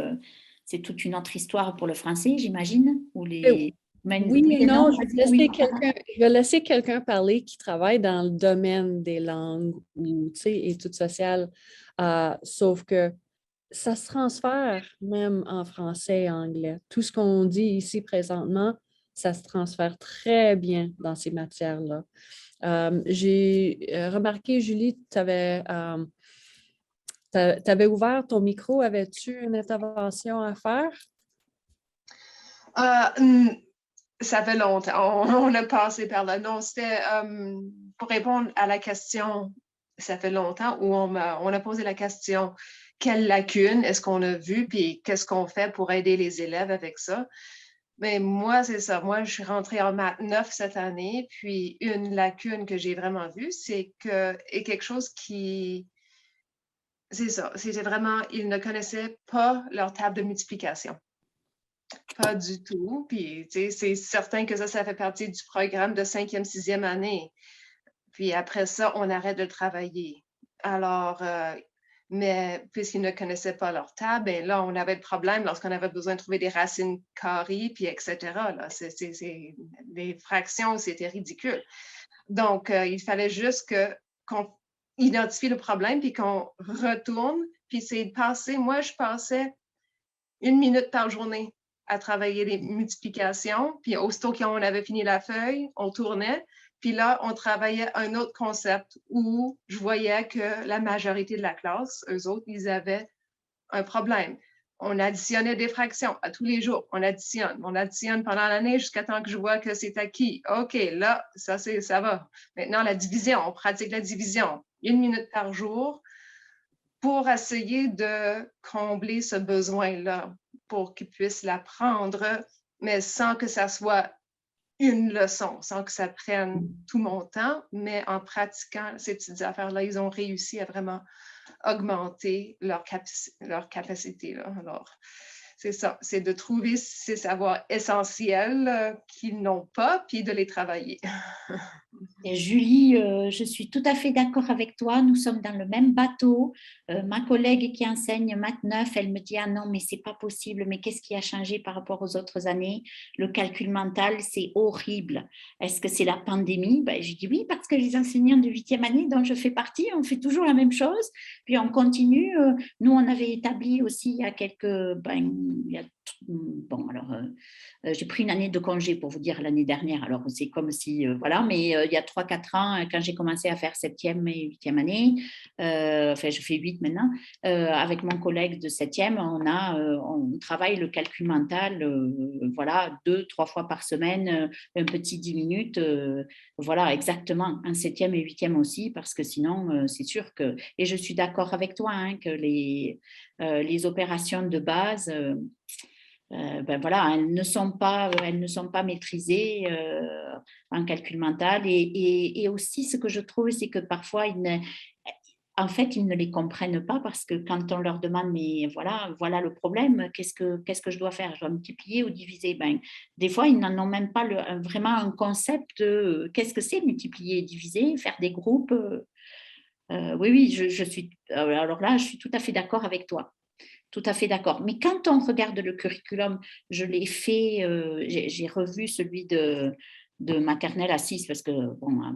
c'est toute une autre histoire pour le français, j'imagine. Oui et non, je vais laisser quelqu'un parler qui travaille dans le domaine des langues ou, études sociales, sauf que ça se transfère même en français et anglais. Tout ce qu'on dit ici présentement, ça se transfère très bien dans ces matières-là. J'ai remarqué, Julie, tu avais ouvert ton micro. Avais-tu une intervention à faire? Ça fait longtemps. On a passé par là. Non, c'était pour répondre à la question, ça fait longtemps, où on a posé la question, quelles lacunes est-ce qu'on a vues, puis qu'est-ce qu'on fait pour aider les élèves avec ça? Mais moi, c'est ça. Moi, je suis rentrée en maths 9 cette année, puis une lacune que j'ai vraiment vue, c'est quelque chose qui... C'est ça. C'était vraiment, ils ne connaissaient pas leur table de multiplication. Pas du tout. Puis, tu sais, c'est certain que ça fait partie du programme de 5e, 6e année. Puis après ça, on arrête de travailler. Alors, mais puisqu'ils ne connaissaient pas leur table, ben là, on avait le problème lorsqu'on avait besoin de trouver des racines carrées, puis etc. Là, les fractions, c'était ridicule. Donc, il fallait juste qu'on identifie le problème, puis qu'on retourne, puis c'est de passer, moi, je passais 1 minute par journée à travailler les multiplications, puis aussitôt qu'on avait fini la feuille, on tournait, puis là, on travaillait un autre concept où je voyais que la majorité de la classe, eux autres, ils avaient un problème. On additionnait des fractions à tous les jours. On additionne pendant l'année jusqu'à temps que je vois que c'est acquis. OK, là, ça va. Maintenant, la division, on pratique la division 1 minute par jour pour essayer de combler ce besoin-là, pour qu'ils puissent l'apprendre, mais sans que ça soit une leçon, sans que ça prenne tout mon temps, mais en pratiquant ces petites affaires-là, ils ont réussi à vraiment augmenter leur capacité. Là. Alors, c'est ça, c'est de trouver ces savoirs essentiels qu'ils n'ont pas, puis de les travailler. Et Julie, je suis tout à fait d'accord avec toi. Nous sommes dans le même bateau. Ma collègue qui enseigne Math 9, elle me dit « Ah non, mais c'est pas possible. Mais qu'est-ce qui a changé par rapport aux autres années? Le calcul mental, c'est horrible. Est-ce que c'est la pandémie ?» Je dis oui, parce que les enseignants de 8e année dont je fais partie, on fait toujours la même chose. Puis on continue. Nous, on avait établi aussi il y a j'ai pris une année de congé pour vous dire l'année dernière, alors c'est comme si, voilà, mais il y a 3-4 ans, quand j'ai commencé à faire 7e et 8e année, enfin je fais 8 maintenant, avec mon collègue de 7e, on travaille le calcul mental, voilà, 2-3 fois par semaine, un petit 10 minutes, voilà, exactement, en 7e et 8e aussi, parce que sinon, c'est sûr que, et je suis d'accord avec toi, hein, que les opérations de base, voilà, elles ne sont pas maîtrisées en calcul mental. Et aussi, ce que je trouve, c'est que parfois, ils ne les comprennent pas parce que quand on leur demande, mais voilà le problème, qu'est-ce que je dois faire? Je dois multiplier ou diviser? Des fois, ils n'en ont même pas vraiment un concept de qu'est-ce que c'est multiplier et diviser, faire des groupes. Oui, je suis. Alors là, je suis tout à fait d'accord avec toi. Tout à fait d'accord. Mais quand on regarde le curriculum, je l'ai fait, j'ai revu celui de maternelle à 6 parce que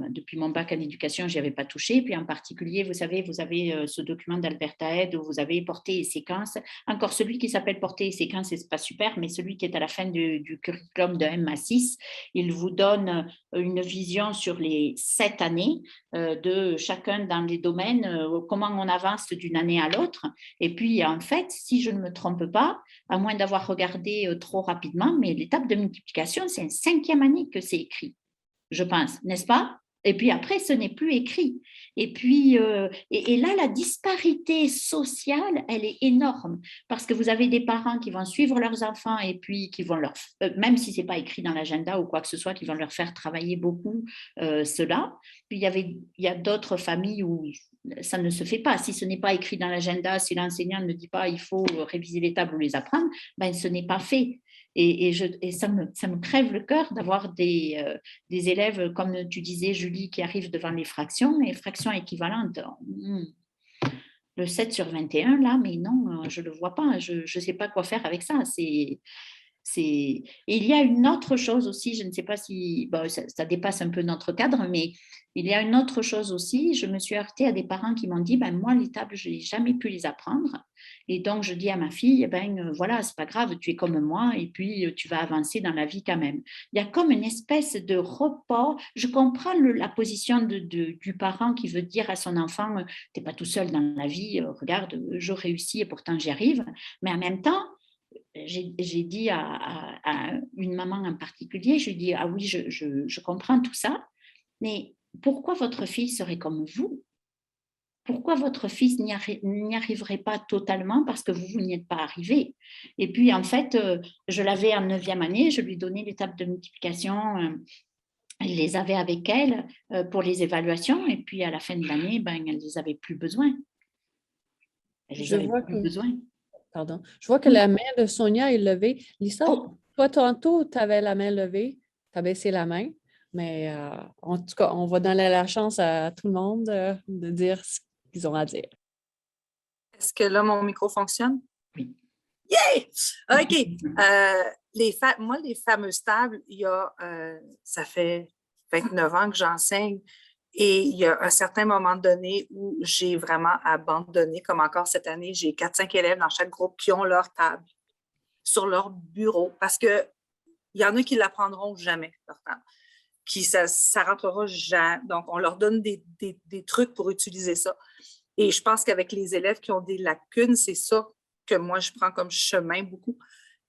depuis mon bac en éducation, je n'y avais pas touché. Puis en particulier, vous savez, vous avez ce document d'Alberta Aide où vous avez portée et séquence. Encore celui qui s'appelle portée et séquence, c'est pas super, mais celui qui est à la fin du curriculum de M à 6, il vous donne une vision sur les 7 années de chacun dans les domaines, comment on avance d'une année à l'autre. Et puis, en fait, si je ne me trompe pas, à moins d'avoir regardé trop rapidement, mais l'étape de multiplication, c'est en 5e année que c'est écrit, je pense, n'est-ce pas? Et puis après, ce n'est plus écrit. Et puis, et là, la disparité sociale, elle est énorme parce que vous avez des parents qui vont suivre leurs enfants et puis qui vont leur, même si ce n'est pas écrit dans l'agenda ou quoi que ce soit, qui vont leur faire travailler beaucoup cela. Puis il y a d'autres familles où ça ne se fait pas. Si ce n'est pas écrit dans l'agenda, si l'enseignant ne dit pas il faut réviser les tables ou les apprendre, ce n'est pas fait. Et ça me crève le cœur d'avoir des élèves, comme tu disais, Julie, qui arrivent devant les fractions équivalentes. Le 7 sur 21, là, mais non, je ne le vois pas. Je ne sais pas quoi faire avec ça. Et il y a une autre chose aussi, je ne sais pas si ça dépasse un peu notre cadre, mais il y a une autre chose aussi. Je me suis heurtée à des parents qui m'ont dit, moi, les tables, je n'ai jamais pu les apprendre. Et donc, je dis à ma fille, voilà, c'est pas grave, tu es comme moi et puis tu vas avancer dans la vie quand même. Il y a comme une espèce de report. Je comprends la position du parent qui veut dire à son enfant, tu n'es pas tout seul dans la vie, regarde, je réussis et pourtant j'y arrive. Mais en même temps, j'ai dit à une maman en particulier, je lui ai dit, ah oui, je comprends tout ça, mais pourquoi votre fille serait comme vous? Pourquoi votre fils n'y arriverait pas totalement parce que vous n'y êtes pas arrivé? Et puis, en fait, je l'avais en 9e année, je lui donnais les tables de multiplication, elle les avait avec elle pour les évaluations, et puis à la fin de l'année, elle ne les avait plus besoin. Elle les avait plus besoin. Pardon. Je vois que la main de Sonia est levée. Lisa, toi, tantôt, tu avais la main levée, tu as baissé la main, mais en tout cas, on va donner la chance à tout le monde de dire ce qu'ils ont à dire. Est-ce que là, mon micro fonctionne? Oui. Yay! OK. Moi, les fameuses tables, ça fait 29 ans que j'enseigne. Et il y a un certain moment donné où j'ai vraiment abandonné, comme encore cette année, j'ai 4-5 élèves dans chaque groupe qui ont leur table sur leur bureau parce qu'il y en a qui ne l'apprendront jamais, leur table. Puis ça ne rentrera jamais. Donc, on leur donne des trucs pour utiliser ça. Et je pense qu'avec les élèves qui ont des lacunes, c'est ça que moi, je prends comme chemin beaucoup.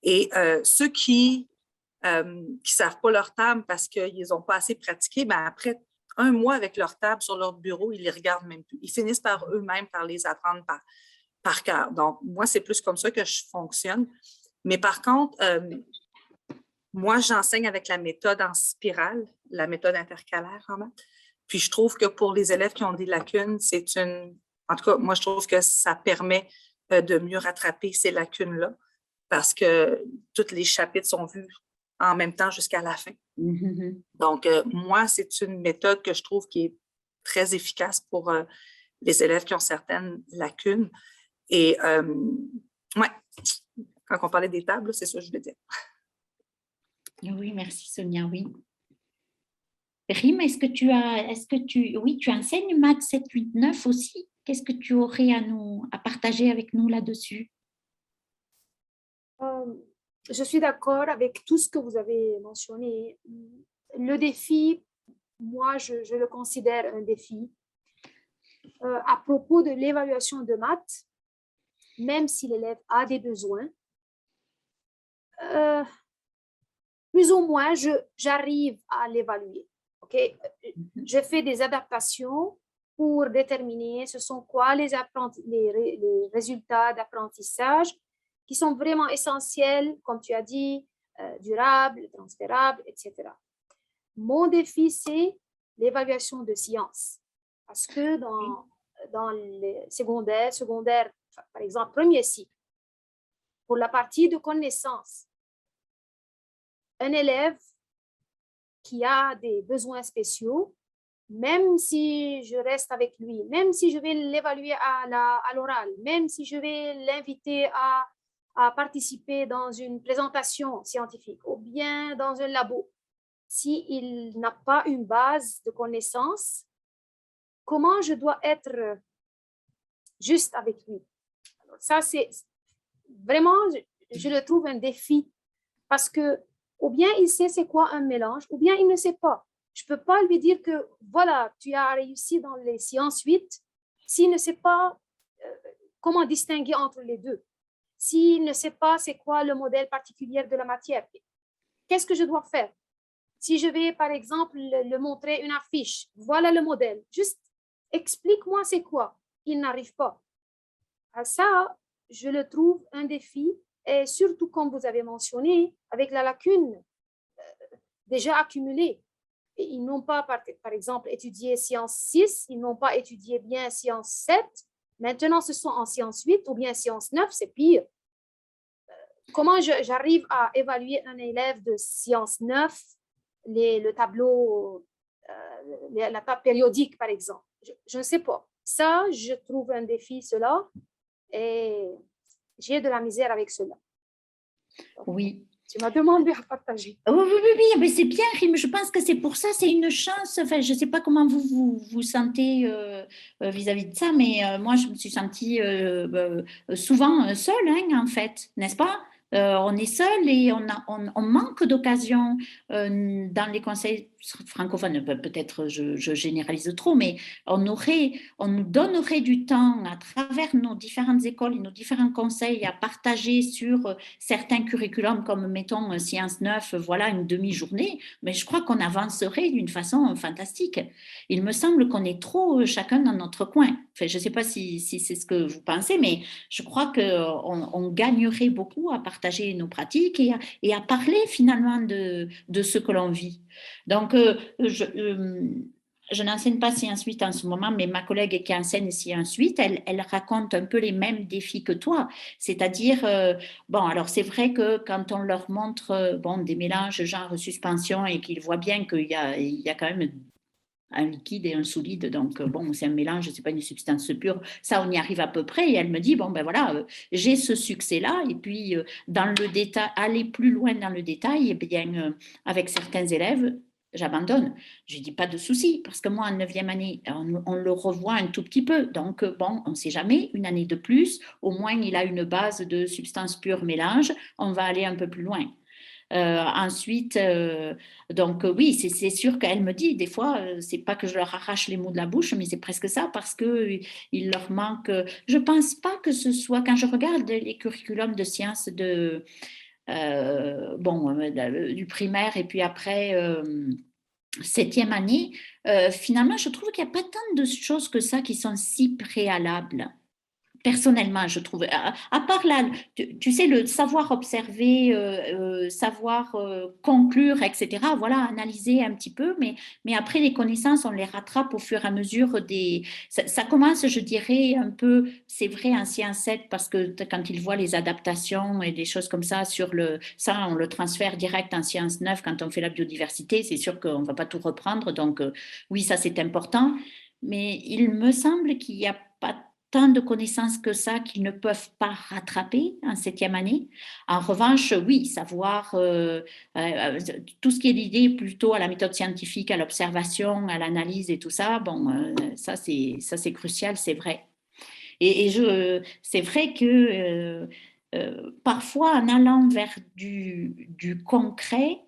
Et ceux qui ne savent pas leur table parce qu'ils n'ont pas assez pratiqué, après 1 mois avec leur table sur leur bureau, ils ne les regardent même plus. Ils finissent par eux-mêmes par les apprendre par cœur. Donc, moi, c'est plus comme ça que je fonctionne. Mais par contre, moi, j'enseigne avec la méthode en spirale, la méthode intercalaire en maths. Puis, je trouve que pour les élèves qui ont des lacunes, en tout cas, moi, je trouve que ça permet de mieux rattraper ces lacunes-là parce que tous les chapitres sont vus en même temps jusqu'à la fin. Mm-hmm. Donc, moi, c'est une méthode que je trouve qui est très efficace pour les élèves qui ont certaines lacunes. Et, ouais, quand on parlait des tables, c'est ça que je voulais dire. Oui, merci Sonia, oui. Rim, tu enseignes maths 7, 8, 9 aussi? Qu'est-ce que tu aurais à partager avec nous là-dessus? Je suis d'accord avec tout ce que vous avez mentionné. Le défi, moi, je le considère un défi. À propos de l'évaluation de maths, même si l'élève a des besoins, plus ou moins, j'arrive à l'évaluer. Okay? Je fais des adaptations pour déterminer ce sont quoi les résultats d'apprentissage qui sont vraiment essentiels, comme tu as dit, durables, transférables, etc. Mon défi, c'est l'évaluation de sciences. Parce que dans les secondaires, par exemple, premier cycle, pour la partie de connaissances, un élève qui a des besoins spéciaux, même si je reste avec lui, même si je vais l'évaluer à l'oral, même si je vais l'inviter à participer dans une présentation scientifique ou bien dans un labo, s'il n'a pas une base de connaissances, comment je dois être juste avec lui? Alors ça, c'est vraiment, je le trouve un défi parce que ou bien il sait c'est quoi un mélange, ou bien il ne sait pas. Je ne peux pas lui dire que, voilà, tu as réussi dans les sciences 8 s'il ne sait pas comment distinguer entre les deux. S'il ne sait pas c'est quoi le modèle particulier de la matière. Qu'est-ce que je dois faire? Si je vais, par exemple, le montrer une affiche, voilà le modèle. Juste explique-moi c'est quoi. Il n'arrive pas. À ça, je le trouve un défi. Et surtout, comme vous avez mentionné, avec la lacune déjà accumulée. Et ils n'ont pas, par exemple, étudié sciences 6, ils n'ont pas étudié bien sciences 7. Maintenant, ce sont en sciences 8 ou bien sciences 9, c'est pire. Comment j'arrive à évaluer un élève de sciences 9, le tableau, la table périodique, par exemple? Je ne sais pas. Ça, je trouve un défi, cela. Et j'ai de la misère avec cela. Oui, Tu m'as demandé à partager. Oui, mais c'est bien, Rim. Je pense que c'est pour ça, c'est une chance. Enfin, je ne sais pas comment vous sentez vis-à-vis de ça, mais moi, je me suis sentie souvent seule, hein, en fait, n'est-ce pas? On est seul et on manque d'occasions dans les conseils francophones. Peut-être je généralise trop, mais on nous donnerait du temps à travers nos différentes écoles et nos différents conseils à partager sur certains curriculums comme, mettons, Sciences 9, voilà, une demi-journée, mais je crois qu'on avancerait d'une façon fantastique. Il me semble qu'on est trop chacun dans notre coin. Enfin, je ne sais pas si c'est ce que vous pensez, mais je crois qu'on gagnerait beaucoup à partager nos pratiques et à parler finalement de ce que l'on vit. Donc, je n'enseigne pas Sciences 8 en ce moment, mais ma collègue qui enseigne Sciences 8, elle raconte un peu les mêmes défis que toi. C'est-à-dire, bon, alors c'est vrai que quand on leur montre des mélanges genre suspension et qu'ils voient bien qu'il y a quand même un liquide et un solide, donc bon, c'est un mélange, c'est pas une substance pure, ça on y arrive à peu près, et elle me dit, bon ben voilà, j'ai ce succès-là, et puis dans le détail, aller plus loin dans le détail, et bien avec certains élèves, j'abandonne. Je dis pas de souci, parce que moi en 9e année, on le revoit un tout petit peu, donc bon, on ne sait jamais, une année de plus, au moins il a une base de substance pure mélange, on va aller un peu plus loin. Ensuite, donc oui, c'est sûr qu'elle me dit des fois, c'est pas que je leur arrache les mots de la bouche, mais c'est presque ça parce que il leur manque. Je pense pas que ce soit quand je regarde les curriculums de sciences du primaire et puis après 7e année, finalement, je trouve qu'il n'y a pas tant de choses que ça qui sont si préalables. Personnellement, je trouve, à part là, tu sais, le savoir observer, savoir conclure, etc., voilà, analyser un petit peu, mais après, les connaissances, on les rattrape au fur et à mesure Ça commence, je dirais, un peu, c'est vrai, en Sciences 7, parce que quand ils voient les adaptations et des choses comme ça, ça, on le transfère direct en Sciences 9 quand on fait la biodiversité, c'est sûr qu'on ne va pas tout reprendre, donc oui, ça, c'est important, mais il me semble qu'il n'y a pas tant de connaissances que ça qu'ils ne peuvent pas rattraper en 7e année. En revanche, oui, savoir tout ce qui est lié plutôt à la méthode scientifique, à l'observation, à l'analyse et tout ça, bon, ça c'est crucial, c'est vrai. Et c'est vrai que parfois, en allant vers du concret,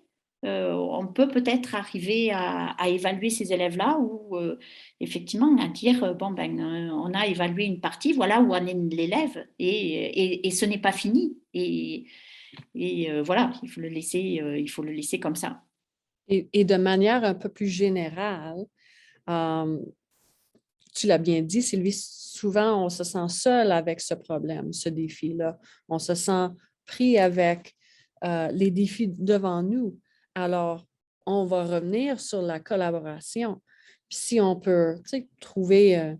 on peut peut-être arriver à évaluer ces élèves-là ou effectivement à dire bon on a évalué une partie, voilà où en est l'élève et ce n'est pas fini et voilà, il faut le laisser comme ça. Et de manière un peu plus générale, tu l'as bien dit, Sylvie, souvent on se sent seul avec ce problème, ce défi-là. On se sent pris avec les défis devant nous. Alors, on va revenir sur la collaboration. Puis si on peut trouver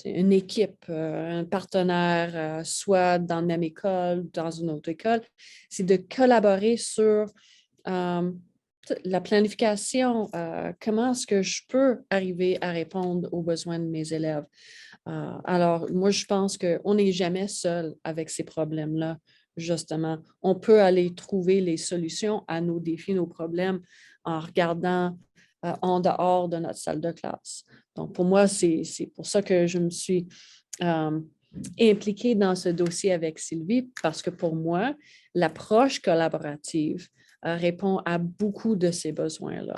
une équipe, un partenaire, soit dans la même école, dans une autre école, c'est de collaborer sur la planification, comment est-ce que je peux arriver à répondre aux besoins de mes élèves. Alors, moi, je pense qu'on n'est jamais seul avec ces problèmes-là. Justement, on peut aller trouver les solutions à nos défis, nos problèmes en regardant en dehors de notre salle de classe. Donc, pour moi, c'est pour ça que je me suis impliquée dans ce dossier avec Sylvie, parce que pour moi, l'approche collaborative répond à beaucoup de ces besoins-là.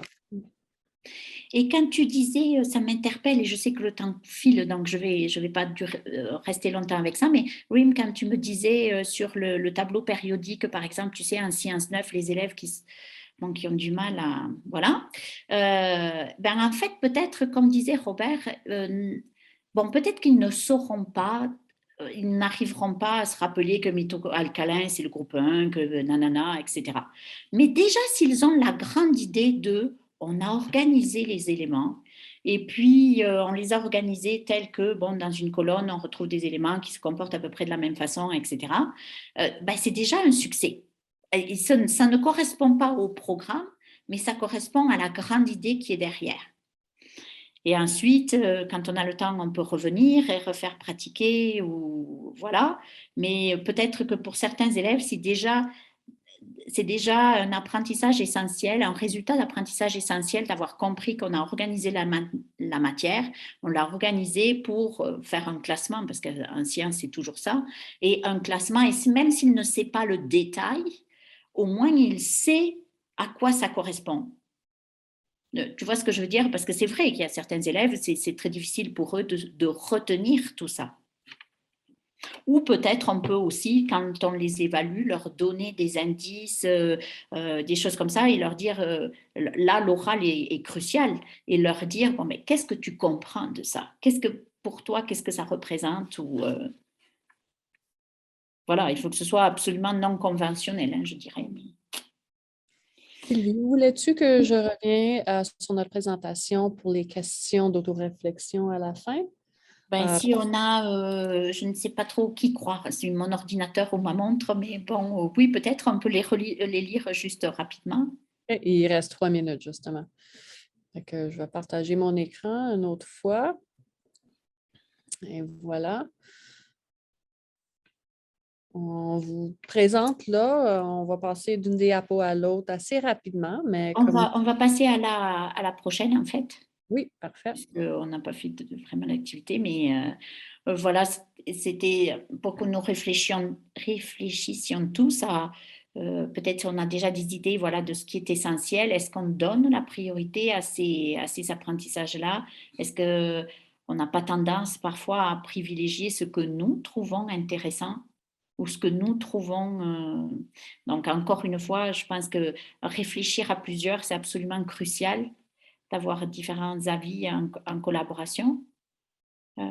Et quand tu disais, ça m'interpelle et je sais que le temps file, donc je vais pas rester longtemps avec ça, mais Rim, quand tu me disais sur le tableau périodique, par exemple, tu sais, en Sciences 9, les élèves qui ont du mal à... Voilà. En fait, peut-être, comme disait Robert, peut-être qu'ils ne sauront pas, ils n'arriveront pas à se rappeler que métaux-alcalins, c'est le groupe 1, que nanana, etc. Mais déjà, s'ils ont la grande idée on a organisé les éléments et puis on les a organisés tels que, dans une colonne, on retrouve des éléments qui se comportent à peu près de la même façon, etc. C'est déjà un succès. Et ça ne correspond pas au programme, mais ça correspond à la grande idée qui est derrière. Et ensuite, quand on a le temps, on peut revenir et refaire pratiquer, ou voilà. Mais peut-être que pour certains élèves, c'est déjà c'est déjà un apprentissage essentiel, un résultat d'apprentissage essentiel d'avoir compris qu'on a organisé la matière, on l'a organisé pour faire un classement, parce qu'en science, c'est toujours ça, et un classement, et même s'il ne sait pas le détail, au moins il sait à quoi ça correspond. Tu vois ce que je veux dire? Parce que c'est vrai qu'il y a certains élèves, c'est très difficile pour eux de retenir tout ça. Ou peut-être on peut aussi, quand on les évalue, leur donner des indices, des choses comme ça, et leur dire, là, l'oral est crucial, et leur dire, bon, mais qu'est-ce que tu comprends de ça? Pour toi, qu'est-ce que ça représente? Voilà, il faut que ce soit absolument non conventionnel, hein, je dirais. Sylvie, voulais-tu que je revienne sur notre présentation pour les questions d'autoréflexion à la fin? Si on a, je ne sais pas trop qui croire, c'est mon ordinateur ou ma montre, mais bon, oui, peut-être on peut les lire juste rapidement. Il reste 3 minutes, justement. Fait que je vais partager mon écran une autre fois. Et voilà. On vous présente là, on va passer d'une diapo à l'autre assez rapidement, mais on va passer à la prochaine, en fait. Oui, parfait. On n'a pas fait vraiment l'activité, mais voilà, c'était pour que nous réfléchissions tous à, peut-être on a déjà des idées, voilà, de ce qui est essentiel. Est-ce qu'on donne la priorité à ces apprentissages-là? Est-ce qu'on n'a pas tendance parfois à privilégier ce que nous trouvons intéressant ou ce que nous trouvons... Donc, encore une fois, je pense que réfléchir à plusieurs, c'est absolument crucial, d'avoir différents avis en collaboration. Oui,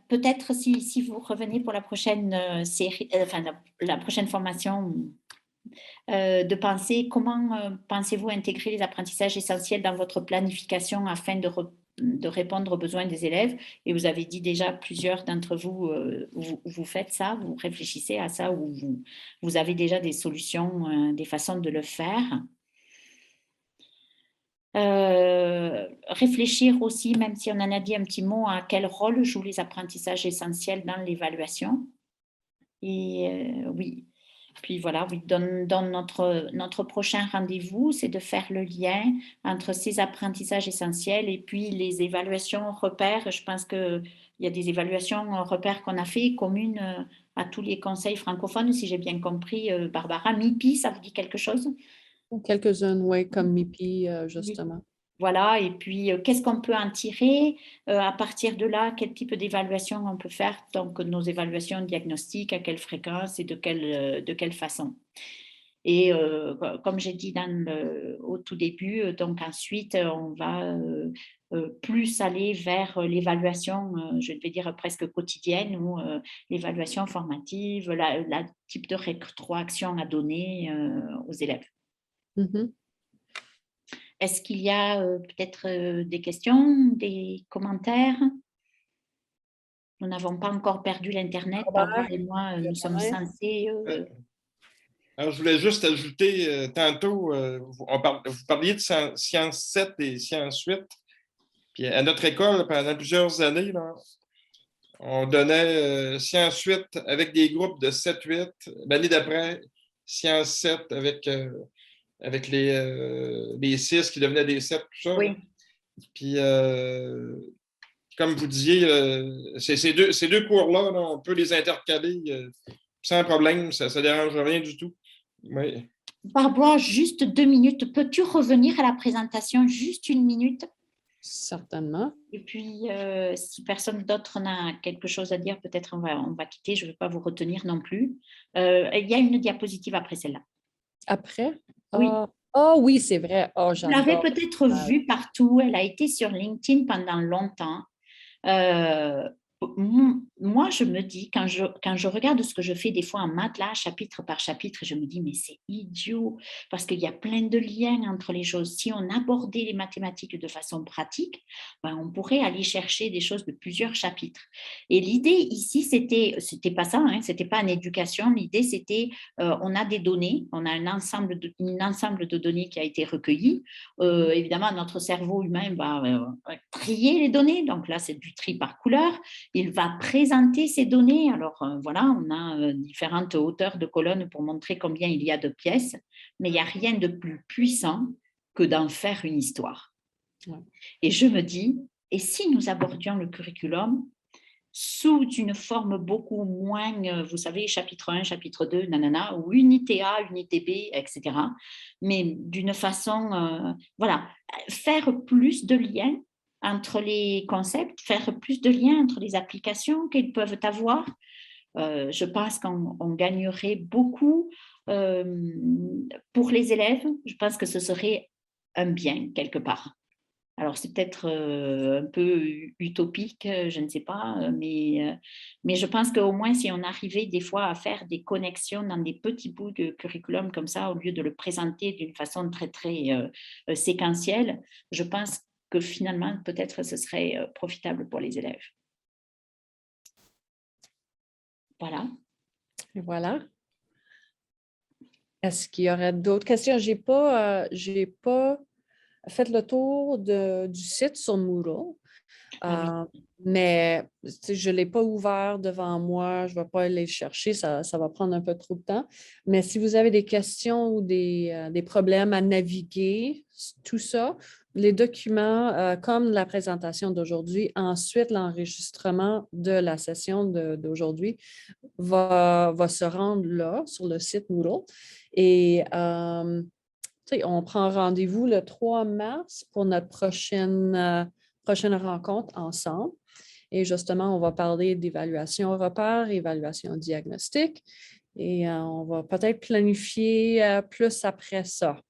peut-être si vous revenez pour la prochaine série, la prochaine formation, de penser comment pensez-vous intégrer les apprentissages essentiels dans votre planification afin de répondre aux besoins des élèves. Et vous avez dit déjà, plusieurs d'entre vous, vous faites ça, vous réfléchissez à ça, ou vous avez déjà des solutions, des façons de le faire. Réfléchir aussi, même si on en a dit un petit mot, à quel rôle jouent les apprentissages essentiels dans l'évaluation. Et oui, puis voilà, oui, dans notre prochain rendez-vous, c'est de faire le lien entre ces apprentissages essentiels et puis les évaluations repères. Je pense qu'il y a des évaluations repères qu'on a fait communes à tous les conseils francophones, si j'ai bien compris, Barbara. MIPI, ça vous dit quelque chose? Quelques-unes, oui, comme MIPI, justement. Voilà, et puis qu'est-ce qu'on peut en tirer? À partir de là, quel type d'évaluation on peut faire? Donc, nos évaluations diagnostiques, à quelle fréquence et de quelle façon? Et comme j'ai dit au tout début, donc ensuite, on va plus aller vers l'évaluation, je vais dire presque quotidienne, ou l'évaluation formative, la type de rétroaction à donner aux élèves. Mm-hmm. Est-ce qu'il y a peut-être des questions, des commentaires? Nous n'avons pas encore perdu l'Internet. Barbara et moi, nous sommes censés... Alors, je voulais juste ajouter, tantôt, vous parliez de Sciences 7 et Sciences 8. Puis à notre école, pendant plusieurs années, là, on donnait Sciences 8 avec des groupes de 7-8. L'année d'après, Sciences 7 avec les 6 qui devenaient des 7, tout ça. Oui. Puis, comme vous disiez, ces deux cours-là, là, on peut les intercaler sans problème, ça ne dérange rien du tout. Oui. Barbara, juste 2 minutes. Peux-tu revenir à la présentation juste 1 minute? Certainement. Et puis, si personne d'autre n'a quelque chose à dire, peut-être on va quitter. Je ne vais pas vous retenir non plus. Il y a une diapositive après celle-là. Après? Oui. Oh oui, c'est vrai. Oh, vous l'avez peut-être vue partout. Elle a été sur LinkedIn pendant longtemps. Moi, je me dis, quand je regarde ce que je fais des fois en maths, là, chapitre par chapitre, je me dis, mais c'est idiot, parce qu'il y a plein de liens entre les choses. Si on abordait les mathématiques de façon pratique, ben, on pourrait aller chercher des choses de plusieurs chapitres. Et l'idée ici, c'était pas ça, hein, c'était pas en éducation. L'idée, c'était, on a des données, on a un ensemble de données qui a été recueilli. Évidemment, notre cerveau humain va trier les données. Donc là, c'est du tri par couleur. Il va présenter ces données. Alors, voilà, on a différentes hauteurs de colonnes pour montrer combien il y a de pièces, mais il n'y a rien de plus puissant que d'en faire une histoire. Ouais. Et je me dis, et si nous abordions le curriculum sous une forme beaucoup moins, vous savez, chapitre 1, chapitre 2, nanana, ou unité A, unité B, etc. Mais d'une façon, voilà, faire plus de liens entre les concepts, faire plus de liens entre les applications qu'ils peuvent avoir. Je pense qu'on gagnerait beaucoup pour les élèves. Je pense que ce serait un bien quelque part. Alors, c'est peut-être un peu utopique, je ne sais pas, mais je pense qu'au moins, si on arrivait des fois à faire des connexions dans des petits bouts de curriculum comme ça, au lieu de le présenter d'une façon très, très séquentielle, je pense que finalement, peut-être, ce serait profitable pour les élèves. Voilà. Et voilà. Est-ce qu'il y aurait d'autres questions? J'ai pas fait le tour du site sur Moodle, mais je ne l'ai pas ouvert devant moi. Je ne vais pas aller le chercher. Ça va prendre un peu trop de temps. Mais si vous avez des questions ou des problèmes à naviguer, tout ça, les documents, comme la présentation d'aujourd'hui, ensuite l'enregistrement de la session d'aujourd'hui va se rendre là, sur le site Moodle. Et on prend rendez-vous le 3 mars pour notre prochaine rencontre ensemble. Et justement, on va parler d'évaluation repère, évaluation diagnostique. Et on va peut-être planifier plus après ça.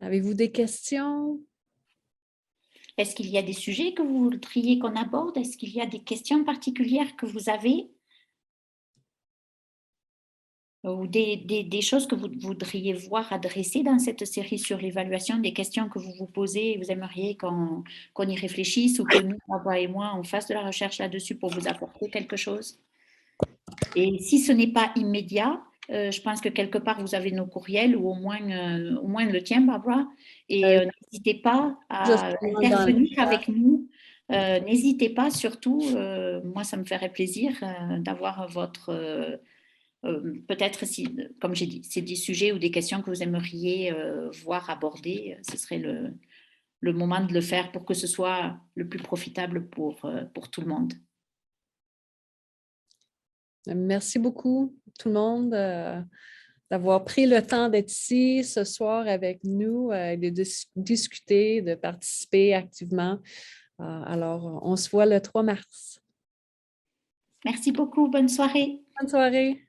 Avez-vous des questions? Est-ce qu'il y a des sujets que vous voudriez qu'on aborde? Est-ce qu'il y a des questions particulières que vous avez? Ou des choses que vous voudriez voir adressées dans cette série sur l'évaluation, des questions que vous vous posez et vous aimeriez qu'on y réfléchisse ou que nous, Barbara et moi, on fasse de la recherche là-dessus pour vous apporter quelque chose. Et si ce n'est pas immédiat, je pense que quelque part, vous avez nos courriels ou au moins le tien, Barbara. Et n'hésitez pas à intervenir avec nous. N'hésitez pas, surtout, moi, ça me ferait plaisir d'avoir votre... peut-être, si, comme j'ai dit, c'est des sujets ou des questions que vous aimeriez voir abordées, ce serait le moment de le faire pour que ce soit le plus profitable pour tout le monde. Merci beaucoup, tout le monde, d'avoir pris le temps d'être ici ce soir avec nous, de discuter, de participer activement. Alors, on se voit le 3 mars. Merci beaucoup. Bonne soirée. Bonne soirée.